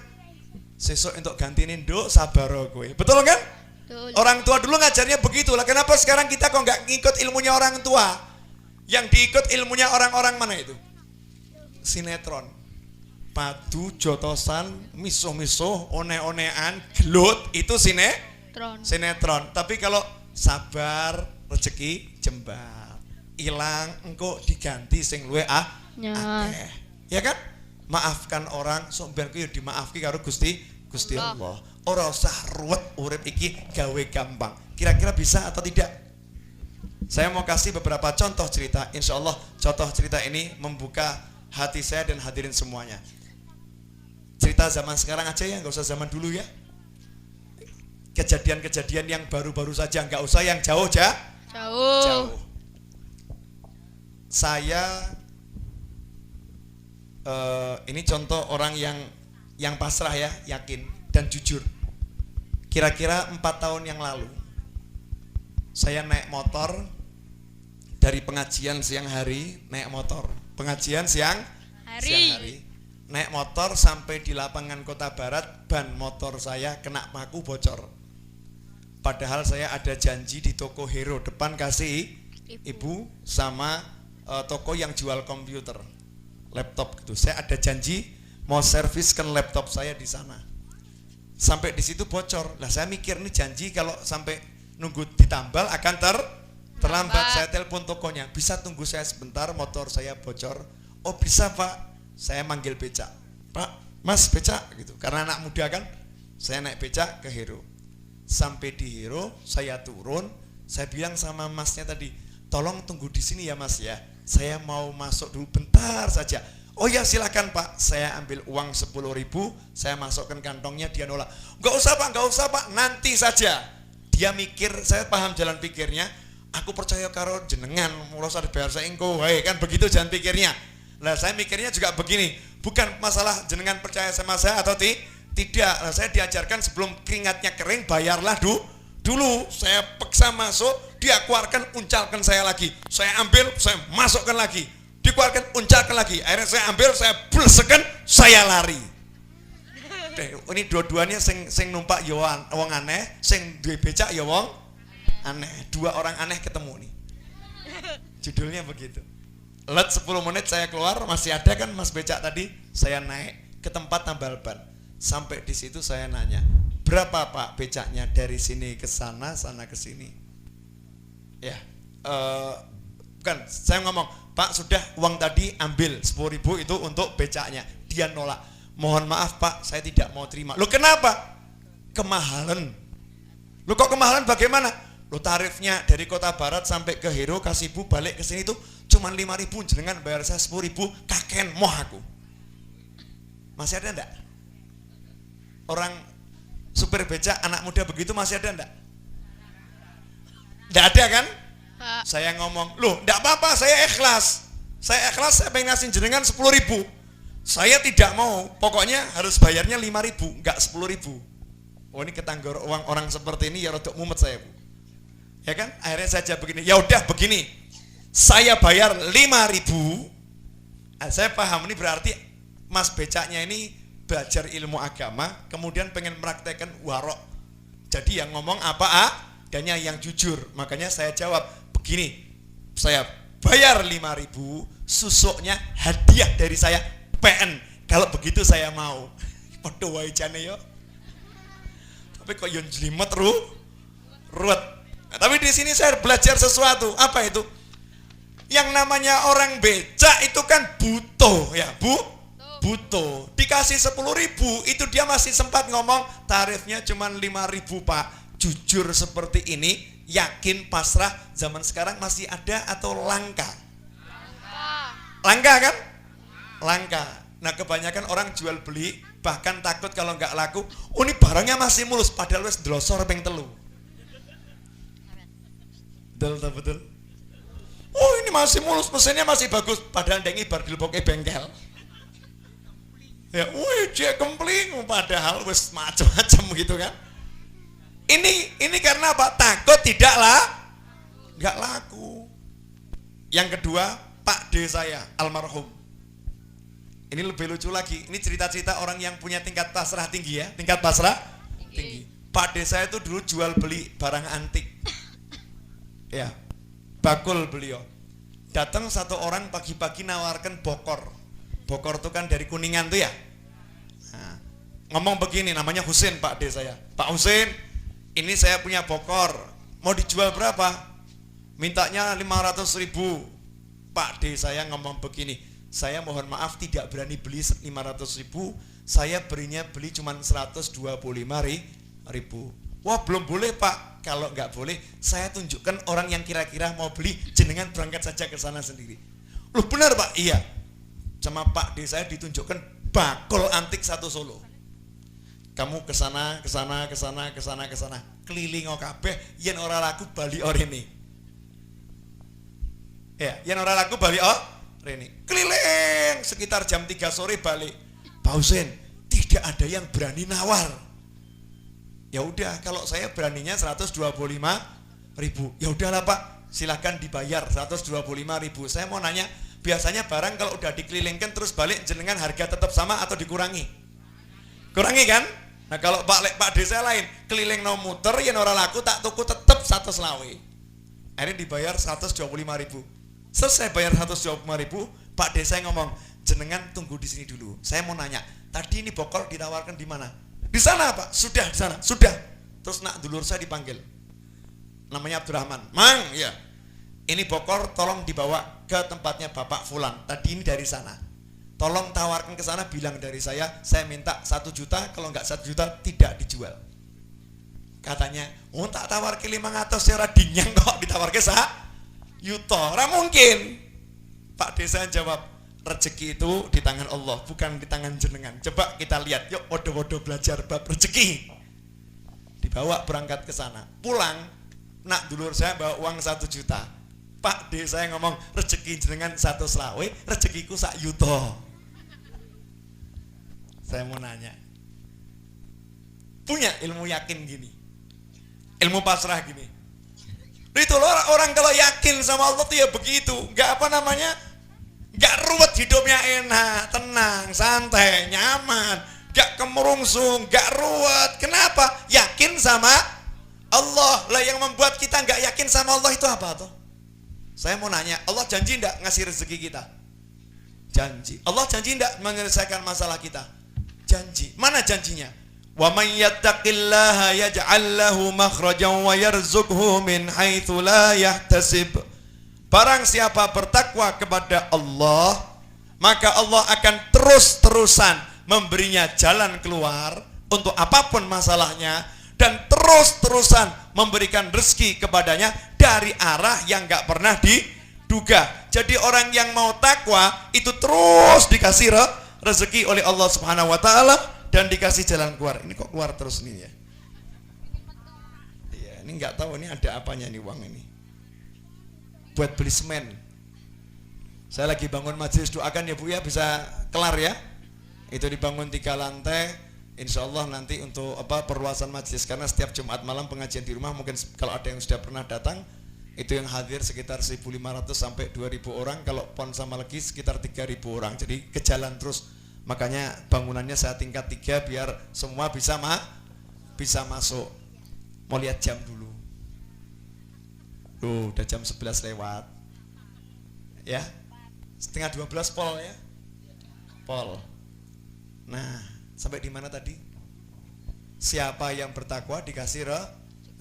Sesuk entuk gantine nduk sabar kowe. Betul kan? Betul. Orang tua dulu ngajarnya begitu. Lah kenapa sekarang kita kok enggak ngikut ilmunya orang tua? Yang diikut ilmunya orang-orang mana itu? Sinetron. Padu, jotosan, misuh-misuh, one-onean, gelut, itu sinetron. Tapi kalau sabar, rezeki jembar, hilang, engkau diganti sing luwe akeh. Ya kan? Maafkan orang, sampeyan ku yo dimaafki karo Gusti Allah. Ora usah ruwet urip iki, gawe gampang. Kira-kira bisa atau tidak? Saya mau kasih beberapa contoh cerita. Insya Allah contoh cerita ini membuka hati saya dan hadirin semuanya. Cerita zaman sekarang aja ya, nggak usah zaman dulu ya. Kejadian-kejadian yang baru-baru saja, nggak usah yang jauh. Saya ini contoh orang yang pasrah ya, yakin dan jujur. Kira-kira 4 tahun yang lalu, saya naik motor dari pengajian siang hari, naik motor pengajian siang hari. naik motor sampai di lapangan Kota Barat, ban motor saya kena paku bocor. Padahal saya ada janji di toko Hero depan kasih ibu sama toko yang jual komputer, laptop gitu. Saya ada janji mau serviskan laptop saya di sana. Sampai di situ bocor. Lah saya mikir nih janji kalau sampai nunggu ditambal akan terlambat. Saya telepon tokonya, bisa tunggu saya sebentar, motor saya bocor. Oh bisa Pak. Saya manggil becak, Pak, Mas becak gitu. Karena anak muda kan, saya naik becak ke Hero. Sampai di Hero, saya turun. Saya bilang sama masnya tadi, tolong tunggu di sini ya Mas ya. Saya mau masuk dulu bentar saja. Oh ya silakan Pak. Saya ambil uang 10.000, saya masukkan kantongnya, dia nolak. Enggak usah Pak, nanti saja. Dia mikir, saya paham jalan pikirnya. Aku percaya karo jenengan, mula sadar bayar saya engko, kan begitu jalan pikirnya. Nah saya mikirnya juga begini, bukan masalah jenengan percaya sama saya atau tidak. Nah, saya diajarkan sebelum keringatnya kering bayarlah dulu. Saya paksa masuk, dia keluarkan, uncalkan saya lagi. Saya ambil, saya masukkan lagi, dikeluarkan, uncalkan lagi. Akhirnya saya ambil, saya blesekan, saya lari. Ini dua-duanya sing numpak ya wong aneh, sing duwe becak ya wong aneh. Dua orang aneh ketemu nih. Judulnya begitu. Let 10 menit saya keluar, masih ada kan Mas becak tadi, saya naik ke tempat tambal ban. Sampai di situ saya nanya, berapa Pak becaknya dari sini ke sana, sana ke sini? Ya, bukan, saya ngomong, Pak sudah uang tadi ambil 10.000 itu untuk becaknya. Dia nolak, mohon maaf Pak, saya tidak mau terima. Loh kenapa? Kemahalan. Loh kok kemahalan bagaimana? Loh tarifnya dari Kota Barat sampai ke Hero Kasibu balik ke sini tuh cuma 5.000, jenengan bayar saya 10.000, kaken moh aku. Masih ada enggak? Orang supir becak anak muda begitu masih ada enggak? Enggak ada kan? Pak. Saya ngomong, loh enggak apa-apa, saya ikhlas, saya pengen ngasih jenengan 10.000. Saya tidak mau, pokoknya harus bayarnya 5.000, enggak 10.000. Oh ini ketanggor uang orang seperti ini ya rodok mumet saya Bu. Ya kan? Akhirnya saya jawab begini, ya udah begini, saya bayar 5.000. Saya paham ini berarti Mas becaknya ini belajar ilmu agama, kemudian pengen meraktekkan warok. Jadi yang ngomong apa adanya, yang jujur. Makanya saya jawab begini, saya bayar 5.000, susuknya hadiah dari saya PN. Kalau begitu saya mau. Padha wae jane yo. Tapi kok yo jlimet ruwet. Nah, tapi di sini saya belajar sesuatu. Apa itu? Yang namanya orang becak itu kan butuh ya butuh. Dikasih 10.000 itu dia masih sempat ngomong tarifnya cuma 5.000 Pak. Jujur seperti ini, yakin pasrah zaman sekarang masih ada atau langka? Langka kan? Langka. Nah kebanyakan orang jual beli bahkan takut kalau nggak laku. Oh ini barangnya masih mulus padahal wis ndlosor ping 3. Betul. Oh ini masih mulus, mesinnya masih bagus, padahal dengi bar dilebokke bengkel. Ya, wih dia kempling, padahal wis macam-macam gitu kan. Ini karena apa? Takut nggak laku. Yang kedua, Pak D saya almarhum. Ini lebih lucu lagi. Ini cerita-cerita orang yang punya tingkat pasrah tinggi ya, tingkat pasrah tinggi. Pak D saya itu dulu jual beli barang antik. Ya, bakul beliau. Datang satu orang pagi-pagi nawarkan bokor. Bokor itu kan dari Kuningan tuh ya. Nah, ngomong begini, namanya Husin Pak D saya. Pak Husin, ini saya punya bokor. Mau dijual berapa? Mintanya 500.000. Pak D saya ngomong begini, saya mohon maaf tidak berani beli 500.000. Saya beli cuma 125.000. Wah belum boleh Pak. Kalau nggak boleh, saya tunjukkan orang yang kira-kira mau beli, jenengan berangkat saja ke sana sendiri. Loh benar Pak? Iya. Sama Pak D saya ditunjukkan bakul antik satu Solo. Kamu ke sana, keliling kabeh, yen ora laku bali orene. Ya, yen ora laku bali rene. Keliling sekitar jam 3 sore balik. Pak Husin, tidak ada yang berani nawar. Ya udah, kalau saya beraninya 125.000. Ya udahlah Pak, silakan dibayar 125.000. Saya mau nanya, Biasanya barang kalau udah dikelilingkan terus balik jenengan harga tetap sama atau dikurangi? Kurangi kan? Nah kalau Pak Desa lain, keliling no muter yen ora laku tak tuku tetep 120. Akhirnya dibayar 125.000. Selesai bayar 125.000, Pak Desa ngomong, jenengan tunggu di sini dulu. Saya mau nanya, tadi ini bokor ditawarkan di mana? Di sana Pak. Sudah di sana. Sudah. Terus nak dulur saya dipanggil. Namanya Abdurrahman. Mang, ya. Ini bokor tolong dibawa ke tempatnya Bapak Fulan. Tadi ini dari sana. Tolong tawarkan ke sana, bilang dari saya minta 1 juta, kalau enggak 1 juta tidak dijual. Katanya, oh tak tawar ke 500 secara dinyang kok ditawar ke yuto. Ora mungkin. Pak Desa jawab, rezeki itu di tangan Allah, bukan di tangan jenengan. Coba kita lihat, yuk podo-podo belajar bab rezeki. Dibawa berangkat ke sana. Pulang, nak dulur saya bawa uang 1 juta. Pak Desa yang ngomong, rezeki jenengan 120, rezekiku 1 yuto. Saya mau nanya, punya ilmu yakin gini, ilmu pasrah gini. Itu loh orang kalau yakin sama Allah tuh ya begitu, nggak apa namanya, nggak ruwet hidupnya, enak, tenang, santai, nyaman, nggak kemerungsung, nggak ruwet. Kenapa? Yakin sama Allah. Lah yang membuat kita nggak yakin sama Allah itu apa tuh? Saya mau nanya, Allah janji enggak ngasih rezeki kita? Janji. Allah janji enggak menyelesaikan masalah kita? Janji. Mana janjinya? Wa may yattaqillaha yaj'al lahu makhrajan wa yarzuqhu min haitsu la yahtasib. Barang siapa bertakwa kepada Allah, maka Allah akan terus-terusan memberinya jalan keluar untuk apapun masalahnya, dan terus-terusan memberikan rezeki kepadanya dari arah yang gak pernah diduga. Jadi orang yang mau takwa itu terus dikasih rezeki oleh Allah Subhanahu wa taala dan dikasih jalan keluar. Ini kok keluar terus nih ya? Iya, ini nggak tahu ini ada apanya nih uang ini. Buat beli semen. Saya lagi bangun majelis, doakan ya Bu ya bisa kelar ya. Itu dibangun 3 lantai. Insya Allah nanti untuk perluasan majelis, karena setiap Jumat malam pengajian di rumah, mungkin kalau ada yang sudah pernah datang itu yang hadir sekitar 1.500 sampai 2.000 orang, kalau pon sama lagi sekitar 3.000 orang, jadi ke jalan terus. Makanya bangunannya saya tingkat 3 biar semua bisa masuk. Mau lihat jam dulu. Udah jam 11 lewat ya, 11:30 pol ya, pol. Nah sampai di mana tadi? Siapa yang bertakwa dikasih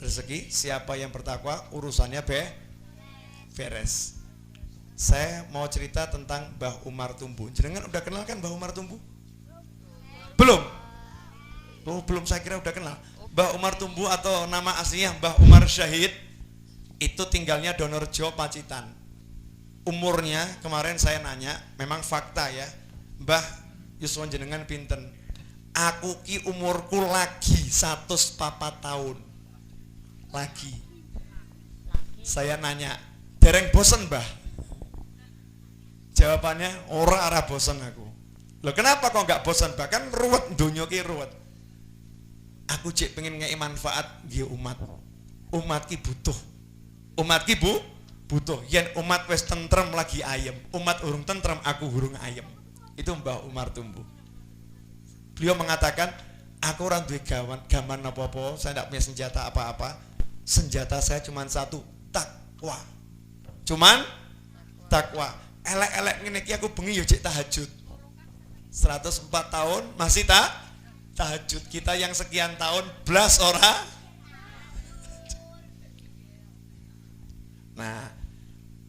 rezeki, siapa yang bertakwa urusannya beres. Saya mau cerita tentang Mbah Umar Tumbu. Jenengan udah kenal kan Mbah Umar Tumbu? Belum? Oh, belum, saya kira udah kenal. Mbah Umar Tumbu atau nama aslinya Mbah Umar Syahid itu tinggalnya Donorjo, Pacitan. Umurnya kemarin saya nanya, memang fakta ya. Mbah yuswa jenengan pinten? Aku ki umurku lagi 104 tahun lagi. Saya nanya, dereng bosen Mbah? Jawabannya, ora arah bosen aku. Loh kenapa kok nggak bosen? Bahkan ruwet, dunia ki ruwet. Aku cek pengen ngei manfaat nggih umat. Umat ki butuh. Umat ki butuh. Yen umat wis tentrem lagi ayem. Umat urung tentrem, aku urung ayem. Itu Mbah Umar Tumbu. Beliau mengatakan, aku orang duwe gaman apa-apa, saya tidak punya senjata apa-apa. Senjata saya cuma satu, takwa. Cuman takwa. Elek-elek ngene iki aku bengi yo cek tahajud. 104 tahun masih tahajud. Kita yang sekian tahun blas ora. Nah,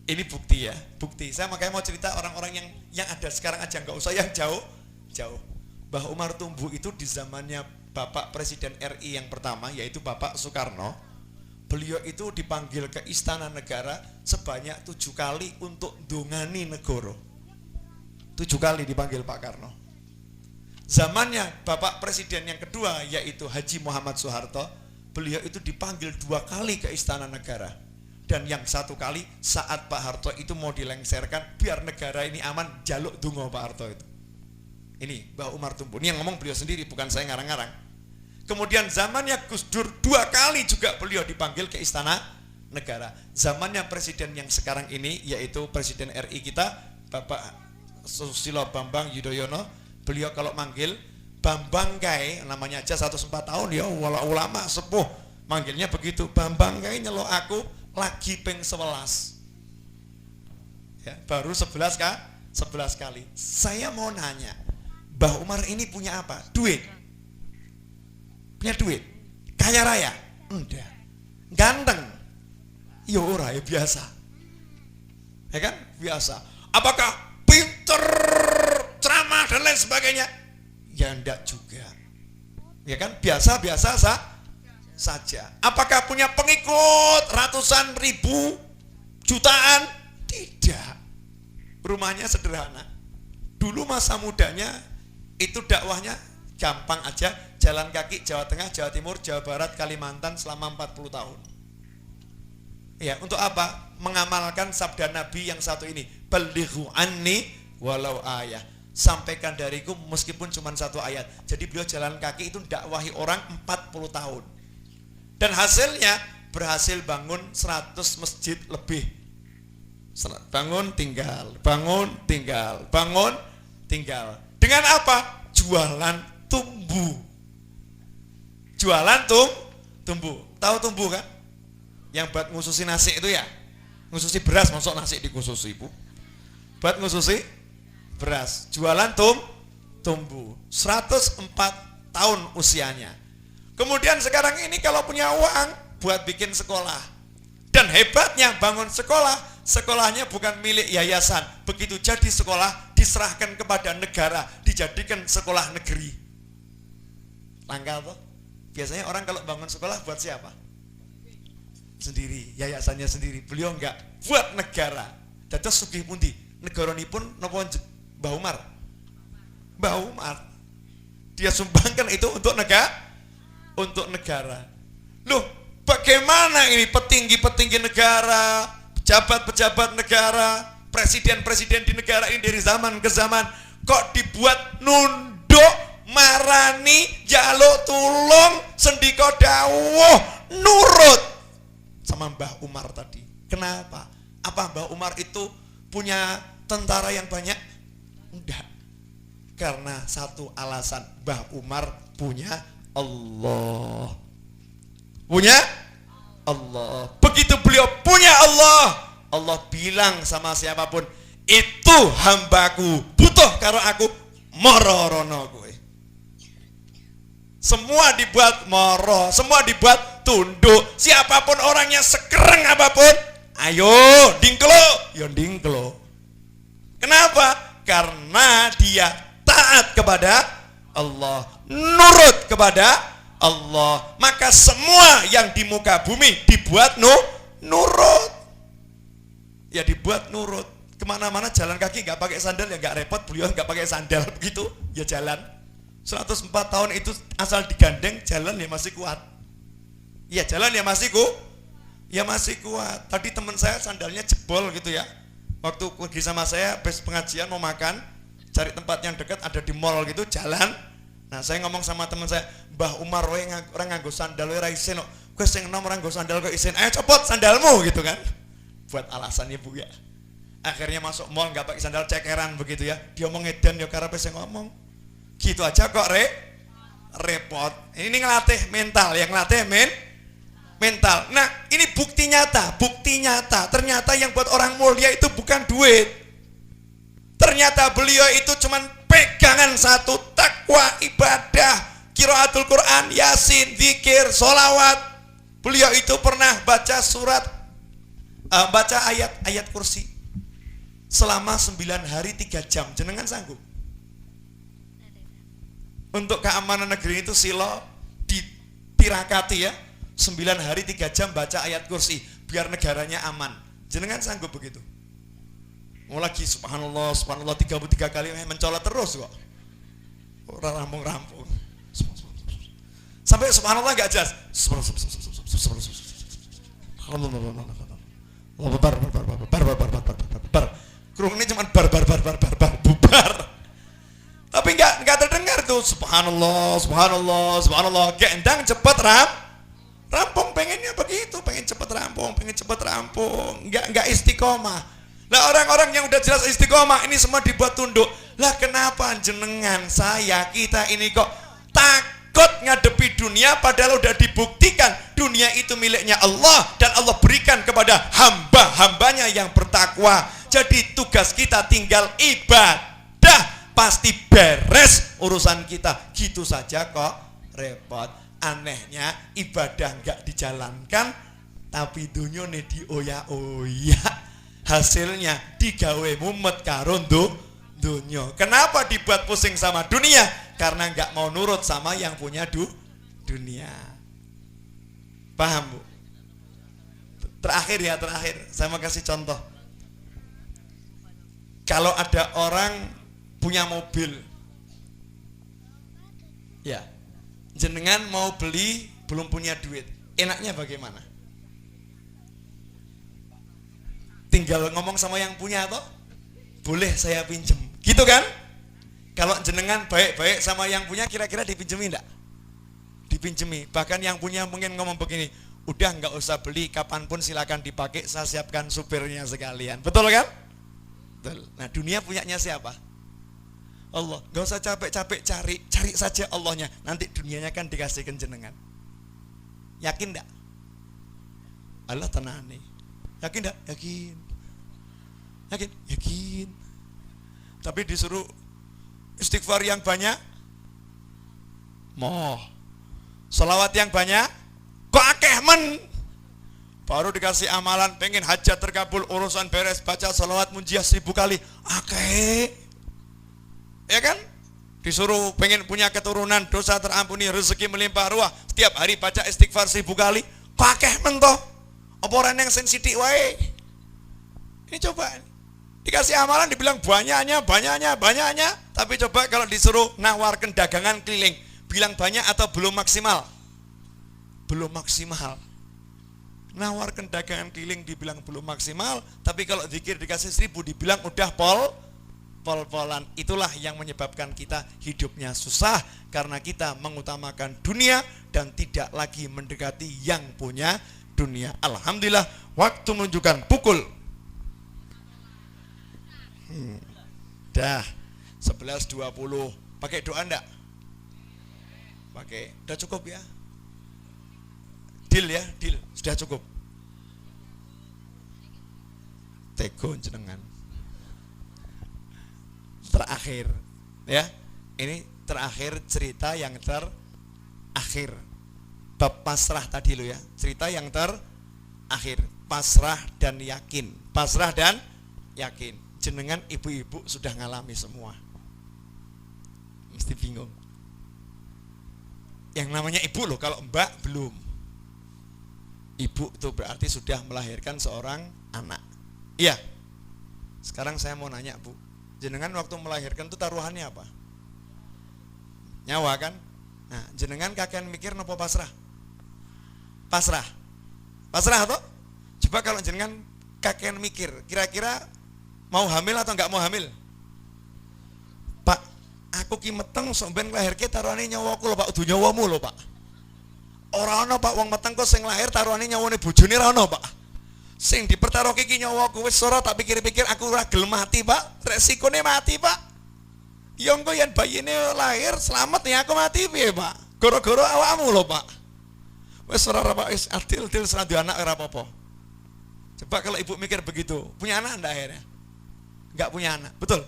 ini bukti ya, bukti. Saya makanya mau cerita orang-orang yang ada sekarang aja, nggak usah yang jauh. Mbah Umar Tumbu itu di zamannya Bapak Presiden RI yang pertama, yaitu Bapak Soekarno. Beliau itu dipanggil ke Istana Negara sebanyak 7 kali untuk ndongani negara. 7 kali dipanggil Pak Karno. Zamannya Bapak Presiden yang kedua, yaitu Haji Muhammad Soeharto, beliau itu dipanggil 2 kali ke Istana Negara. Dan yang 1 kali saat Pak Harto itu mau dilengserkan biar negara ini aman, jaluk dungo Pak Harto itu. Ini Mbah Umar Tumbu, ini yang ngomong beliau sendiri, bukan saya ngarang-ngarang. Kemudian zamannya Gus Dur 2 kali juga beliau dipanggil ke Istana Negara. Zamannya presiden yang sekarang ini, yaitu Presiden RI kita, Bapak Susilo Bambang Yudhoyono, beliau kalau manggil Bambang kae, namanya aja 104 tahun ya, ulama sepuh, manggilnya begitu, Bambang kae nyelok aku lagi ping 11. Ya, baru 11 kali. Saya mau nanya, Mbah Umar ini punya apa? Duit. Punya duit. Kaya raya? Enggak. Ganteng? Ya ora, ya biasa. Ya kan? Biasa. Apakah pinter, ceramah dan lain sebagainya? Ya enggak juga. Ya kan? Biasa-biasa saja. Apakah punya pengikut ratusan ribu, jutaan? Tidak. Rumahnya sederhana. Dulu masa mudanya itu dakwahnya gampang aja, jalan kaki Jawa Tengah, Jawa Timur, Jawa Barat, Kalimantan selama 40 tahun. Ya, untuk apa? Mengamalkan sabda Nabi yang satu ini, balighu anni walau ayah. Sampaikan dariku meskipun cuma satu ayat. Jadi beliau jalan kaki itu dakwahi orang 40 tahun. Dan hasilnya berhasil bangun 100 masjid lebih. Bangun tinggal, bangun tinggal, bangun tinggal. Dengan apa? Jualan tumbuh. Jualan tumbuh. Tahu tumbuh kan? Yang buat ngususi nasi itu ya? Ngususi beras, masuk nasi dikhususi, Bu. Buat ngususi beras. Jualan tumbuh. 104 tahun usianya. Kemudian sekarang ini kalau punya uang buat bikin sekolah. Dan hebatnya bangun sekolah, sekolahnya bukan milik yayasan. Begitu jadi sekolah diserahkan kepada negara, dijadikan sekolah negeri. Langka tuh. Biasanya orang kalau bangun sekolah buat siapa? Sendiri, yayasannya sendiri. Beliau enggak, buat negara. Dados sugih pundi? Negaranipun napa Mbah Umar? Mbah Umar. Dia sumbangkan itu untuk negara. Loh, bagaimana ini petinggi-petinggi negara, pejabat-pejabat negara, presiden-presiden di negara ini dari zaman ke zaman kok dibuat nunduk, marani, jaluk tulung, sendika dawuh, nurut sama Mbah Umar tadi. Kenapa? Apa Mbah Umar itu punya tentara yang banyak? Enggak. Karena satu alasan, Mbah Umar punya Allah. Punya Allah. Begitu beliau punya Allah, Allah bilang sama siapapun, itu hambaku, butuh karo aku, moro-rono kowe. Semua dibuat moro, semua dibuat tunduk. Siapapun orangnya, sekereng apapun, ayo dingklo, yo dingklo. Kenapa? Karena dia taat kepada Allah, nurut kepada Allah. Maka semua yang di muka bumi dibuat nurut. Ya dibuat nurut. Kemana-mana jalan kaki nggak pakai sandal ya nggak repot. Beliau nggak pakai sandal begitu ya jalan. 104 tahun itu asal digandeng jalan ya masih kuat. Ya jalan ya masih kuat. Tadi teman saya sandalnya jebol gitu ya. Waktu pergi sama saya habis pengajian mau makan, cari tempat yang dekat ada di mall gitu, jalan. Nah, saya ngomong sama teman saya, Mbah Umar orang nganggo sandal ora isin kok. Kowe sing enom ora nganggo sandal kok isin. Ayo copot sandalmu gitu kan. Buat alasannya Bu ya. Akhirnya masuk mall enggak pakai sandal, cekeran begitu ya. Dia mau ngedan ya karepe sing ngomong. Gitu aja kok repot. Ini ngelatih mental, yang ngelatih mental. Nah, ini bukti nyata. Ternyata yang buat orang mulia itu bukan duit. Ternyata beliau itu cuman pegangan satu, takwa, ibadah, qiraatul Quran, yasin, zikir, sholawat. Beliau itu pernah baca baca ayat kursi selama 9 hari 3 jam. Jenengan sanggup? Untuk keamanan negeri itu silo ditirakati ya, 9 hari 3 jam baca ayat kursi biar negaranya aman. Jenengan sanggup begitu? Mau lagi subhanallah 33 kali mencolot terus kok. Orang rampung. Sampai subhanallah enggak jelas. Kurungnya cuma bubar. Tapi enggak terdengar tuh subhanallah. Gendang cepet rampung, pengennya begitu, pengen cepet rampung. Enggak istiqomah. Lah orang-orang yang udah jelas istiqomah ini semua dibuat tunduk. Lah kenapa jenengan saya kita ini kok takut ngadepi dunia padahal udah dibuktikan dunia itu miliknya Allah dan Allah berikan kepada hamba-hambanya yang bertakwa. Jadi tugas kita tinggal ibadah, pasti beres urusan kita. Gitu saja kok repot. Anehnya ibadah nggak dijalankan tapi dunyone dioyak-oyak. Hasilnya digawe mumet karo dunya. Kenapa dibuat pusing sama dunia? Karena nggak mau nurut sama yang punya dunia. Paham Bu? Terakhir saya mau kasih contoh. Kalau ada orang punya mobil, ya, jenengan mau beli belum punya duit, enaknya bagaimana? Tinggal ngomong sama yang punya toh, boleh saya pinjem, gitu kan? Kalau jenengan baik-baik sama yang punya, kira-kira dipinjemi enggak? Dipinjemi. Bahkan yang punya mungkin ngomong begini, udah nggak usah beli, kapanpun silakan dipakai, saya siapkan supirnya sekalian. Betul kan? Betul. Nah dunia punyanya siapa? Allah. Nggak usah capek-capek cari saja Allahnya. Nanti dunianya kan dikasihkan jenengan. Yakin enggak? Allah tenane. Yakin enggak? Yakin. Tapi disuruh istighfar yang banyak, moh. Selawat yang banyak, kok akeh men. Baru dikasih amalan, pengen hajat terkabul, urusan beres, baca selawat munjiah 1000 kali, akeh. Ya kan? Disuruh pengen punya keturunan, dosa terampuni, rezeki melimpah ruah, setiap hari baca istighfar 1000 kali, kok akeh men toh. Apa orang yang sensitif wae? Ini coba dikasih amalan dibilang banyaknya, tapi coba kalau disuruh nawarkan dagangan keliling, bilang banyak atau belum maksimal? Belum maksimal. Nawarkan dagangan keliling dibilang belum maksimal, tapi kalau zikir dikasih 1000 dibilang udah pol-polan. Itulah yang menyebabkan kita hidupnya susah, karena kita mengutamakan dunia dan tidak lagi mendekati yang punya dunia. Alhamdulillah, waktu menunjukkan pukul dah 11.20. Pakai doa enggak? Pakai. Udah cukup ya? Deal ya, deal. Sudah cukup. Tego jenengan. Terakhir ya. Ini terakhir cerita yang terakhir. Bab pasrah tadi lo ya. Cerita yang terakhir, pasrah dan yakin. Pasrah dan yakin. Jenengan ibu-ibu sudah ngalami semua. Mesti bingung. Yang namanya ibu loh, kalau mbak belum. Ibu itu berarti sudah melahirkan seorang anak. Iya. Sekarang saya mau nanya Bu, jenengan waktu melahirkan itu taruhannya apa? Nyawa kan? Nah, jenengan kakean mikir nopo pasrah? Pasrah atau? Coba kalau jenengan kakean mikir, kira-kira mau hamil atau enggak mau hamil? Pak, aku ki meteng sampean lahirke taruhane nyawaku lho Pak, udu nyawamu lho Pak. Ora ana Pak wong meteng kok sing lahir taruhane nyawane bojone ora ana Pak. Sing dipertaruhke ki nyawaku wis ora, tak pikir-pikir aku ora gelem mati Pak. Resikone mati Pak. Ya engko yen bayine lahir selamat ya aku mati piye Pak? Gara-gara awakmu lho Pak. Wis ora Pak, wis adil-adil serah duwe anak ora apa-apa. Coba kalau ibu mikir begitu, punya anak enggak akhirnya? Enggak punya anak, betul?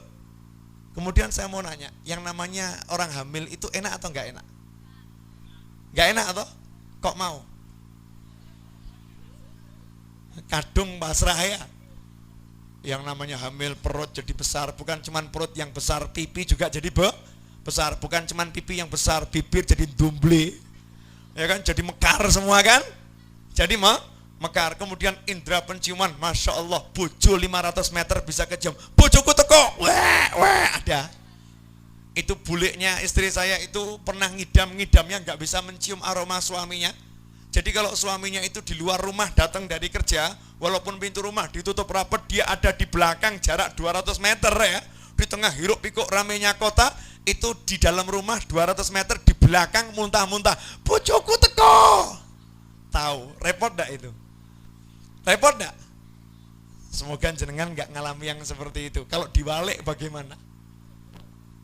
Kemudian saya mau nanya, yang namanya orang hamil itu enak atau enggak enak? Enggak enak atau? Kok mau? Kadung pasrah ya. Yang namanya hamil perut jadi besar, bukan cuman perut yang besar, pipi juga jadi besar, bukan cuman pipi yang besar, bibir jadi dumble. Ya kan, jadi mekar semua kan? Jadi mekar. Kemudian indera penciuman, Masya Allah, bojo 500 meter bisa kecium. Bojoku teko, weh, ada. Itu buliknya istri saya itu pernah ngidamnya nggak bisa mencium aroma suaminya. Jadi kalau suaminya itu di luar rumah datang dari kerja, walaupun pintu rumah ditutup rapat, dia ada di belakang jarak 200 meter ya. Di tengah hiruk pikuk ramenya kota, itu di dalam rumah 200 meter di belakang muntah-muntah. Bojoku teko. Tahu, repot enggak itu? Repot enggak? Semoga jenengan nggak ngalami yang seperti itu. Kalau diwalik bagaimana?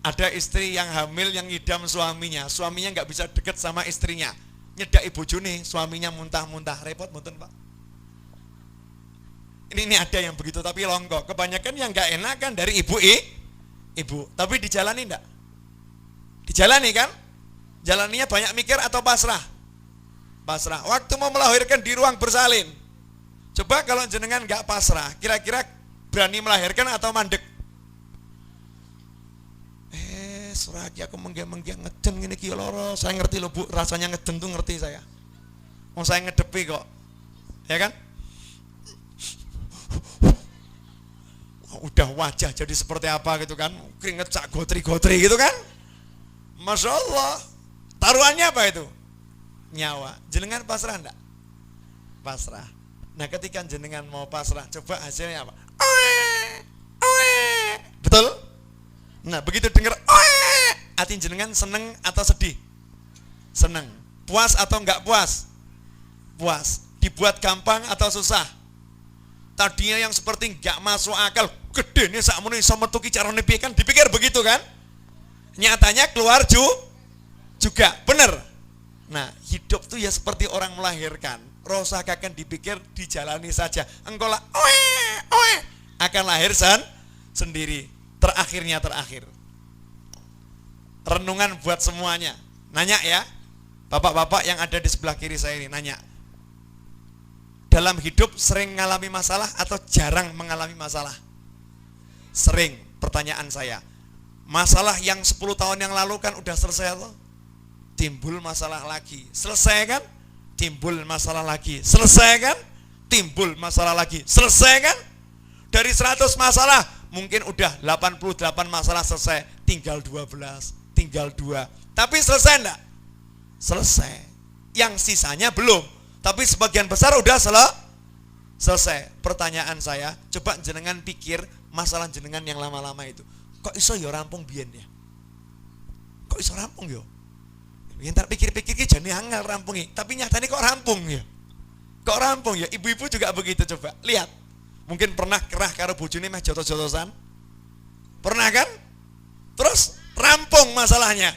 Ada istri yang hamil yang ngidam suaminya nggak bisa deket sama istrinya. Nyedak ibu bojone, suaminya muntah-muntah. Repot mboten, Pak? Ini ada yang begitu tapi longgo. Kebanyakan yang nggak enak kan dari ibu. Tapi dijalani enggak? Dijalani kan? Jalaninya banyak mikir atau pasrah? Pasrah. Waktu mau melahirkan di ruang bersalin. Coba kalau jenengan nggak pasrah, kira-kira berani melahirkan atau mandek? Suraki aku menggeng-menggeng ngeden gini ki loro. Saya ngerti loh Bu, rasanya ngeden tuh ngerti saya. Mau saya ngedepi kok. Ya kan? Udah wajah jadi seperti apa gitu kan, keringet cak gotri-gotri gitu kan. Masya Allah. Taruhannya apa itu? Nyawa. Jenengan pasrah enggak? Pasrah. Nah ketika jenengan mau pasrah, coba hasilnya apa? Betul? Nah begitu dengar hati jenengan seneng atau sedih? Seneng. Puas atau enggak puas? Puas. Dibuat gampang atau susah? Tadinya yang seperti enggak masuk akal, gede nih sakmono iso metu ki carane piye kan dipikir begitu kan? Nyatanya keluar juga, bener. Nah, hidup tuh ya seperti orang melahirkan. Rasa akan dipikir dijalani saja. Engkau lah akan lahir sendiri. Terakhir. Renungan buat semuanya. Nanya ya, bapak-bapak yang ada di sebelah kiri saya ini, nanya. Dalam hidup sering mengalami masalah atau jarang mengalami masalah? Sering. Pertanyaan saya, masalah yang 10 tahun yang lalu kan udah selesai loh. Timbul masalah lagi. Selesai kan? Timbul masalah lagi. Selesai kan? Timbul masalah lagi. Selesai kan? Dari 100 masalah mungkin udah 88 masalah selesai, tinggal 12, tinggal 2. Tapi selesai enggak? Selesai. Yang sisanya belum. Tapi sebagian besar udah selesai. Pertanyaan saya, coba jenengan pikir masalah jenengan yang lama-lama itu. Kok iso ya rampung biyen ya? Kok iso rampung ya? Entar pikir-pikir ki jane angel rampungi, tapi nyatane kok rampung ya? Kok rampung ya? Ibu-ibu juga begitu coba. Lihat. Mungkin pernah kerah karo bojone meh jotos-jotosan. Pernah kan? Terus rampung masalahnya.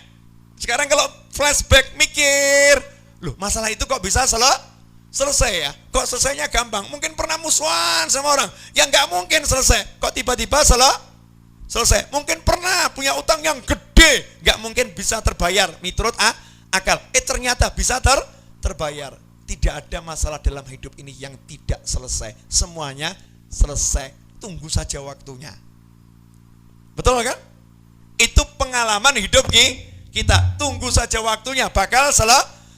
Sekarang kalau flashback mikir, loh masalah itu kok bisa selesai ya? Kok selesainya gampang? Mungkin pernah musuhan sama orang yang nggak mungkin selesai. Kok tiba-tiba selesai? Mungkin pernah punya utang yang gede, nggak mungkin bisa terbayar. Miturut akal. Ternyata bisa terbayar. Tidak ada masalah dalam hidup ini yang tidak selesai. Semuanya selesai. Tunggu saja waktunya. Betul kan? Itu pengalaman hidup kita. Tunggu saja waktunya, bakal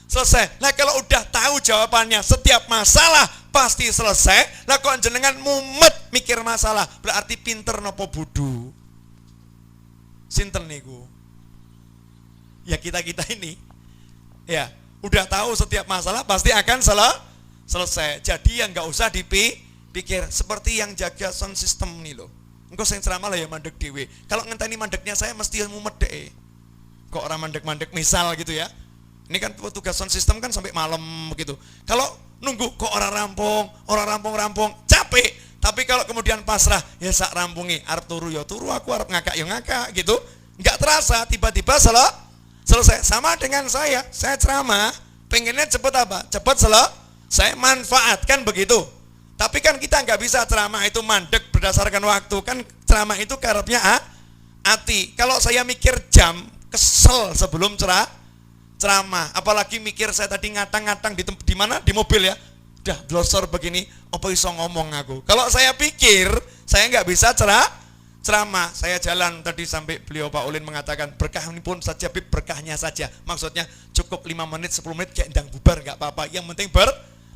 selesai. Nah kalau udah tahu jawabannya, setiap masalah pasti selesai. Nah kok jenengan mumet mikir masalah, berarti pinter nopo bodoh. Sinten niku? Ya kita ini. Ya, udah tahu setiap masalah pasti akan selesai. Jadi yang nggak usah dipikir. Seperti yang jaga sound system nih loh. Engkau sing ceramah lah ya mandek dewe. Kalau ngenteni mandeknya saya mesti mumet deh. Kok orang mandek-mandek misal gitu ya. Ini kan tugas sound system kan sampai malam begitu. Kalau nunggu kok orang rampung, capek. Tapi kalau kemudian pasrah, ya sak rampungi, arep turu ya turu, aku arep ngakak ya ngakak gitu. Enggak terasa tiba-tiba selesai. Sama dengan saya ceramah, pengennya cepat apa? Cepat saya manfaatkan begitu. Tapi kan kita nggak bisa ceramah itu mandek berdasarkan waktu. Kan ceramah itu karepnya hati. Kalau saya mikir jam, kesel sebelum ceramah. Apalagi mikir saya tadi ngatang-ngatang di mana? Di mobil ya. Udah glosor begini, apa iso ngomong aku. Kalau saya pikir, saya nggak bisa ceramah. Saya jalan tadi sampai beliau Pak Ulin mengatakan berkah ini pun saja Bib, berkahnya saja. Maksudnya cukup 5 menit 10 menit kayak endang bubar nggak apa-apa. Yang penting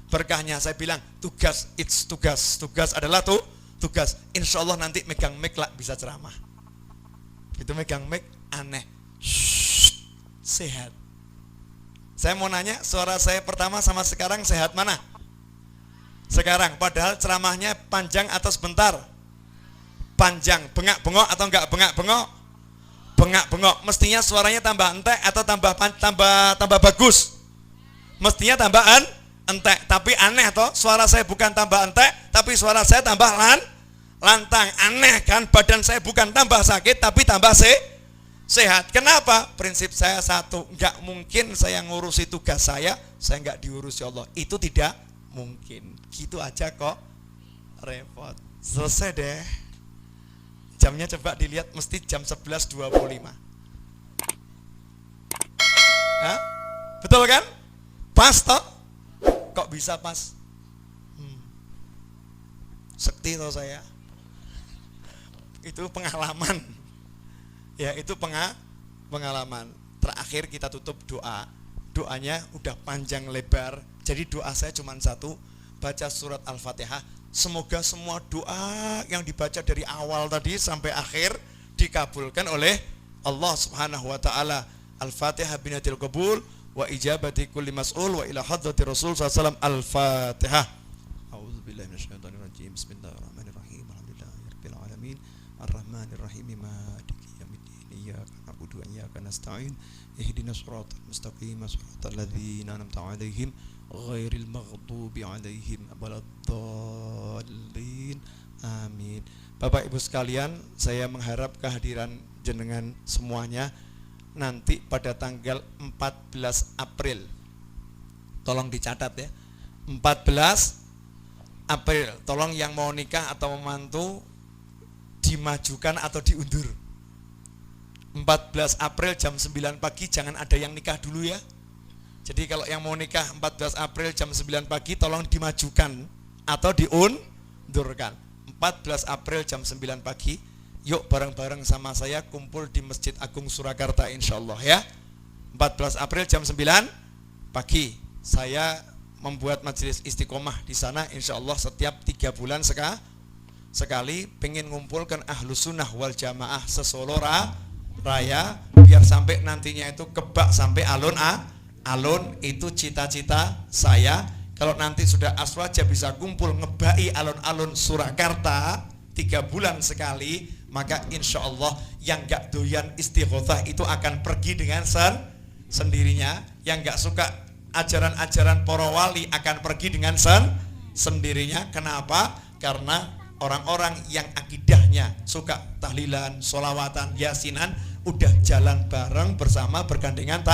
berkahnya. Saya bilang tugas adalah tugas. Insya Allah nanti megang mic lah bisa ceramah. Itu megang mic aneh. Sehat. Saya mau nanya, suara saya pertama sama sekarang sehat mana? Sekarang, padahal ceramahnya panjang atau sebentar? Panjang, bengak-bengok atau enggak bengak-bengok? Bengak-bengok. Mestinya suaranya tambah entek atau tambah bagus? Mestinya tambahan entek, tapi aneh toh, suara saya bukan tambah entek, tapi suara saya tambah lantang. Aneh kan, badan saya bukan tambah sakit tapi tambah sehat. Kenapa? Prinsip saya satu, nggak mungkin saya ngurusi tugas saya nggak diurusi Allah. Itu tidak mungkin. Gitu aja kok repot. Selesai deh. Jamnya coba dilihat, mesti jam 11.25. Hah? Betul kan? Pas toh? Kok bisa pas? Sekti toh saya. Itu pengalaman. Ya, itu pengalaman. Terakhir kita tutup doa. Doanya udah panjang lebar. Jadi doa saya cuma satu, baca surat Al-Fatihah. Semoga semua doa yang dibaca dari awal tadi sampai akhir dikabulkan oleh Allah Subhanahu wa taala. Al-Fatihah binatil qabul wa ijabati kulli mas'ul wa ila hadratir Rasul sallallahu alaihi wasallam. Al-Fatihah. A'udzubillahi minasyaitonir rajim. Bismillahirrahmanirrahim. Alhamdulillahirabbil alamin. Arrahmanirrahim. Maliki yaumiddin. Iyyaka na'budu wa iyyaka nasta'in. Ihdinas siratal mustaqim. Siratal ladzina an'amta 'alaihim ghairil maghdubi 'alaihim waladdallin. Amin. Bapak Ibu sekalian, saya mengharap kehadiran jenengan semuanya nanti pada tanggal 14 April. Tolong dicatat ya. 14 April. Tolong yang mau nikah atau memantu dimajukan atau diundur. 14 April jam 9 pagi jangan ada yang nikah dulu ya. Jadi kalau yang mau nikah 14 April jam 9 pagi tolong dimajukan atau diundurkan. 14 April jam 9 pagi, yuk bareng-bareng sama saya kumpul di Masjid Agung Surakarta insyaallah ya. 14 April jam 9 pagi. Saya membuat majelis istiqomah di sana insyaallah setiap 3 bulan sekali, pengen ngumpulkan ahlus sunnah wal jamaah sesolo raya biar sampai nantinya itu kebak sampai alun itu cita-cita saya. Kalau nanti sudah aswaja bisa kumpul ngebai alun-alun Surakarta 3 bulan sekali, maka insya Allah yang gak doyan istighothah itu akan pergi dengan sendirinya. Yang gak suka ajaran-ajaran para wali akan pergi dengan sendirinya. Kenapa? Karena orang-orang yang akidahnya suka tahlilan, sholawatan, yasinan udah jalan bareng bersama bergandengan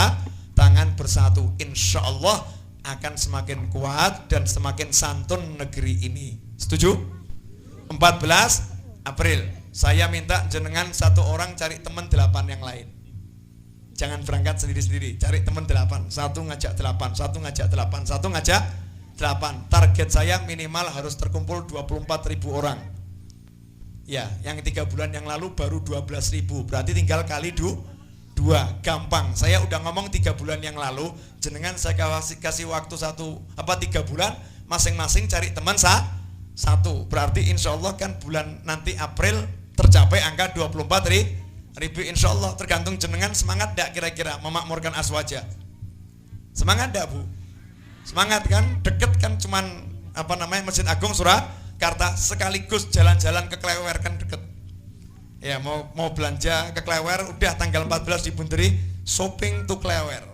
tangan bersatu, insya Allah akan semakin kuat dan semakin santun negeri ini. Setuju? 14 April saya minta jenengan satu orang cari teman 8 yang lain. Jangan berangkat sendiri-sendiri, cari teman 8. Satu ngajak 8, satu ngajak 8, satu ngajak 8. Target saya minimal harus terkumpul 24.000 orang. Ya, yang 3 bulan yang lalu baru 12.000, berarti tinggal kali 2. Gampang. Saya udah ngomong 3 bulan yang lalu, jenengan saya kasih waktu 3 bulan, masing-masing cari teman satu. Berarti insya Allah kan bulan nanti April tercapai angka 24.000 insya Allah. Tergantung jenengan semangat gak kira-kira memakmurkan aswaja. Semangat gak Bu? Semangat kan? Deket kan, cuman Masjid Agung Surakarta, sekaligus jalan-jalan ke Klewer kan deket. Ya mau belanja ke Klewer, udah tanggal 14 di Bunderi, shopping to Klewer.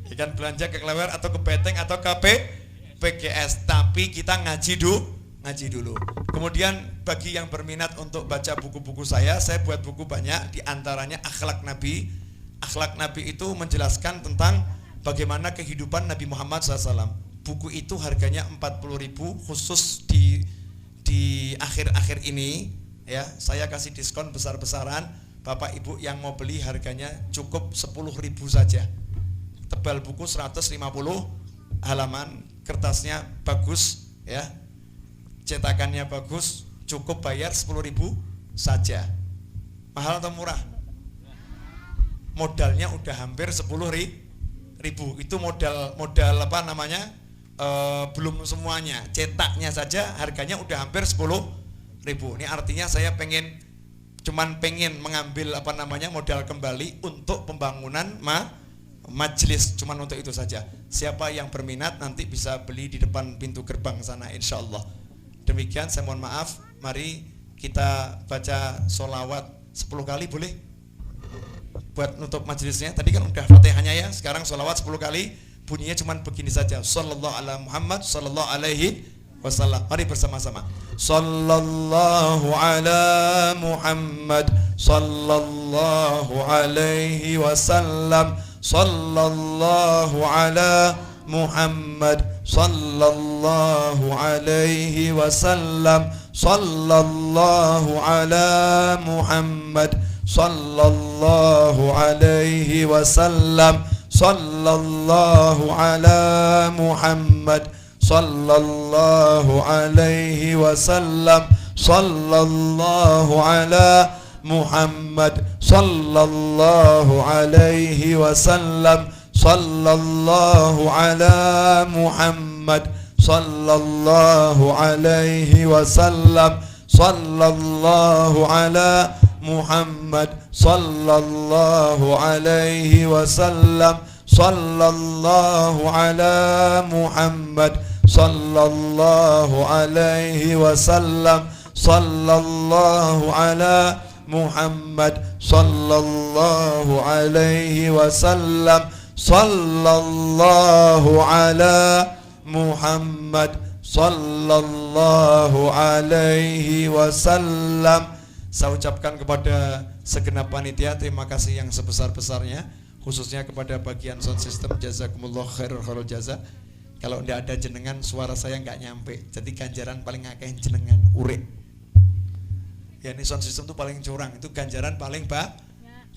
Ya kan, belanja ke Klewer atau ke Beteng atau ke PGS, tapi kita ngaji dulu. Kemudian bagi yang berminat untuk baca buku-buku saya buat buku banyak, di antaranya Akhlak Nabi. Akhlak Nabi itu menjelaskan tentang bagaimana kehidupan Nabi Muhammad SAW. Buku itu harganya 40.000, khusus di akhir-akhir ini. Ya, saya kasih diskon besar-besaran. Bapak Ibu yang mau beli harganya cukup 10.000 saja. Tebal buku 150 halaman, kertasnya bagus ya. Cetakannya bagus, cukup bayar 10.000 saja. Mahal atau murah? Modalnya udah hampir 10.000. Itu modal belum semuanya. Cetaknya saja harganya udah hampir 10.000. Ini artinya saya pengen mengambil modal kembali untuk pembangunan majelis, cuman untuk itu saja. Siapa yang berminat nanti bisa beli di depan pintu gerbang sana insyaallah. Demikian, saya mohon maaf. Mari kita baca sholawat 10 kali boleh? Buat nutup majelisnya. Tadi kan udah Fatihahnya ya, sekarang sholawat 10 kali. Bunyinya cuman begini saja. Sallallahu ala Muhammad, sallallahu alaihi wasallam. Mari bersama-sama. Sallallahu ala Muhammad, sallallahu alaihi wasallam, sallallahu ala Muhammad, sallallahu alaihi wasallam, sallallahu ala Muhammad, sallallahu alaihi wasallam, sallallahu ala Muhammad, sallallahu alaihi wasallam, sallallahu ala Muhammad, sallallahu alaihi wasallam, sallallahu ala Muhammad, sallallahu alaihi wasallam, sallallahu ala Muhammad, sallallahu alaihi wasallam, sallallahu ala Muhammad, sallallahu alaihi wasallam, sallallahu ala Muhammad, sallallahu alaihi wasallam, sallallahu ala Muhammad, sallallahu alaihi wasallam. Saya ucapkan kepada segenap panitia terima kasih yang sebesar-besarnya, khususnya kepada bagian sound system, jazakumullah khairul jaza. Kalau tidak ada jenengan suara saya nggak nyampe, jadi ganjaran paling akeh jenengan urip. Ya ini sound system itu paling curang, itu ganjaran paling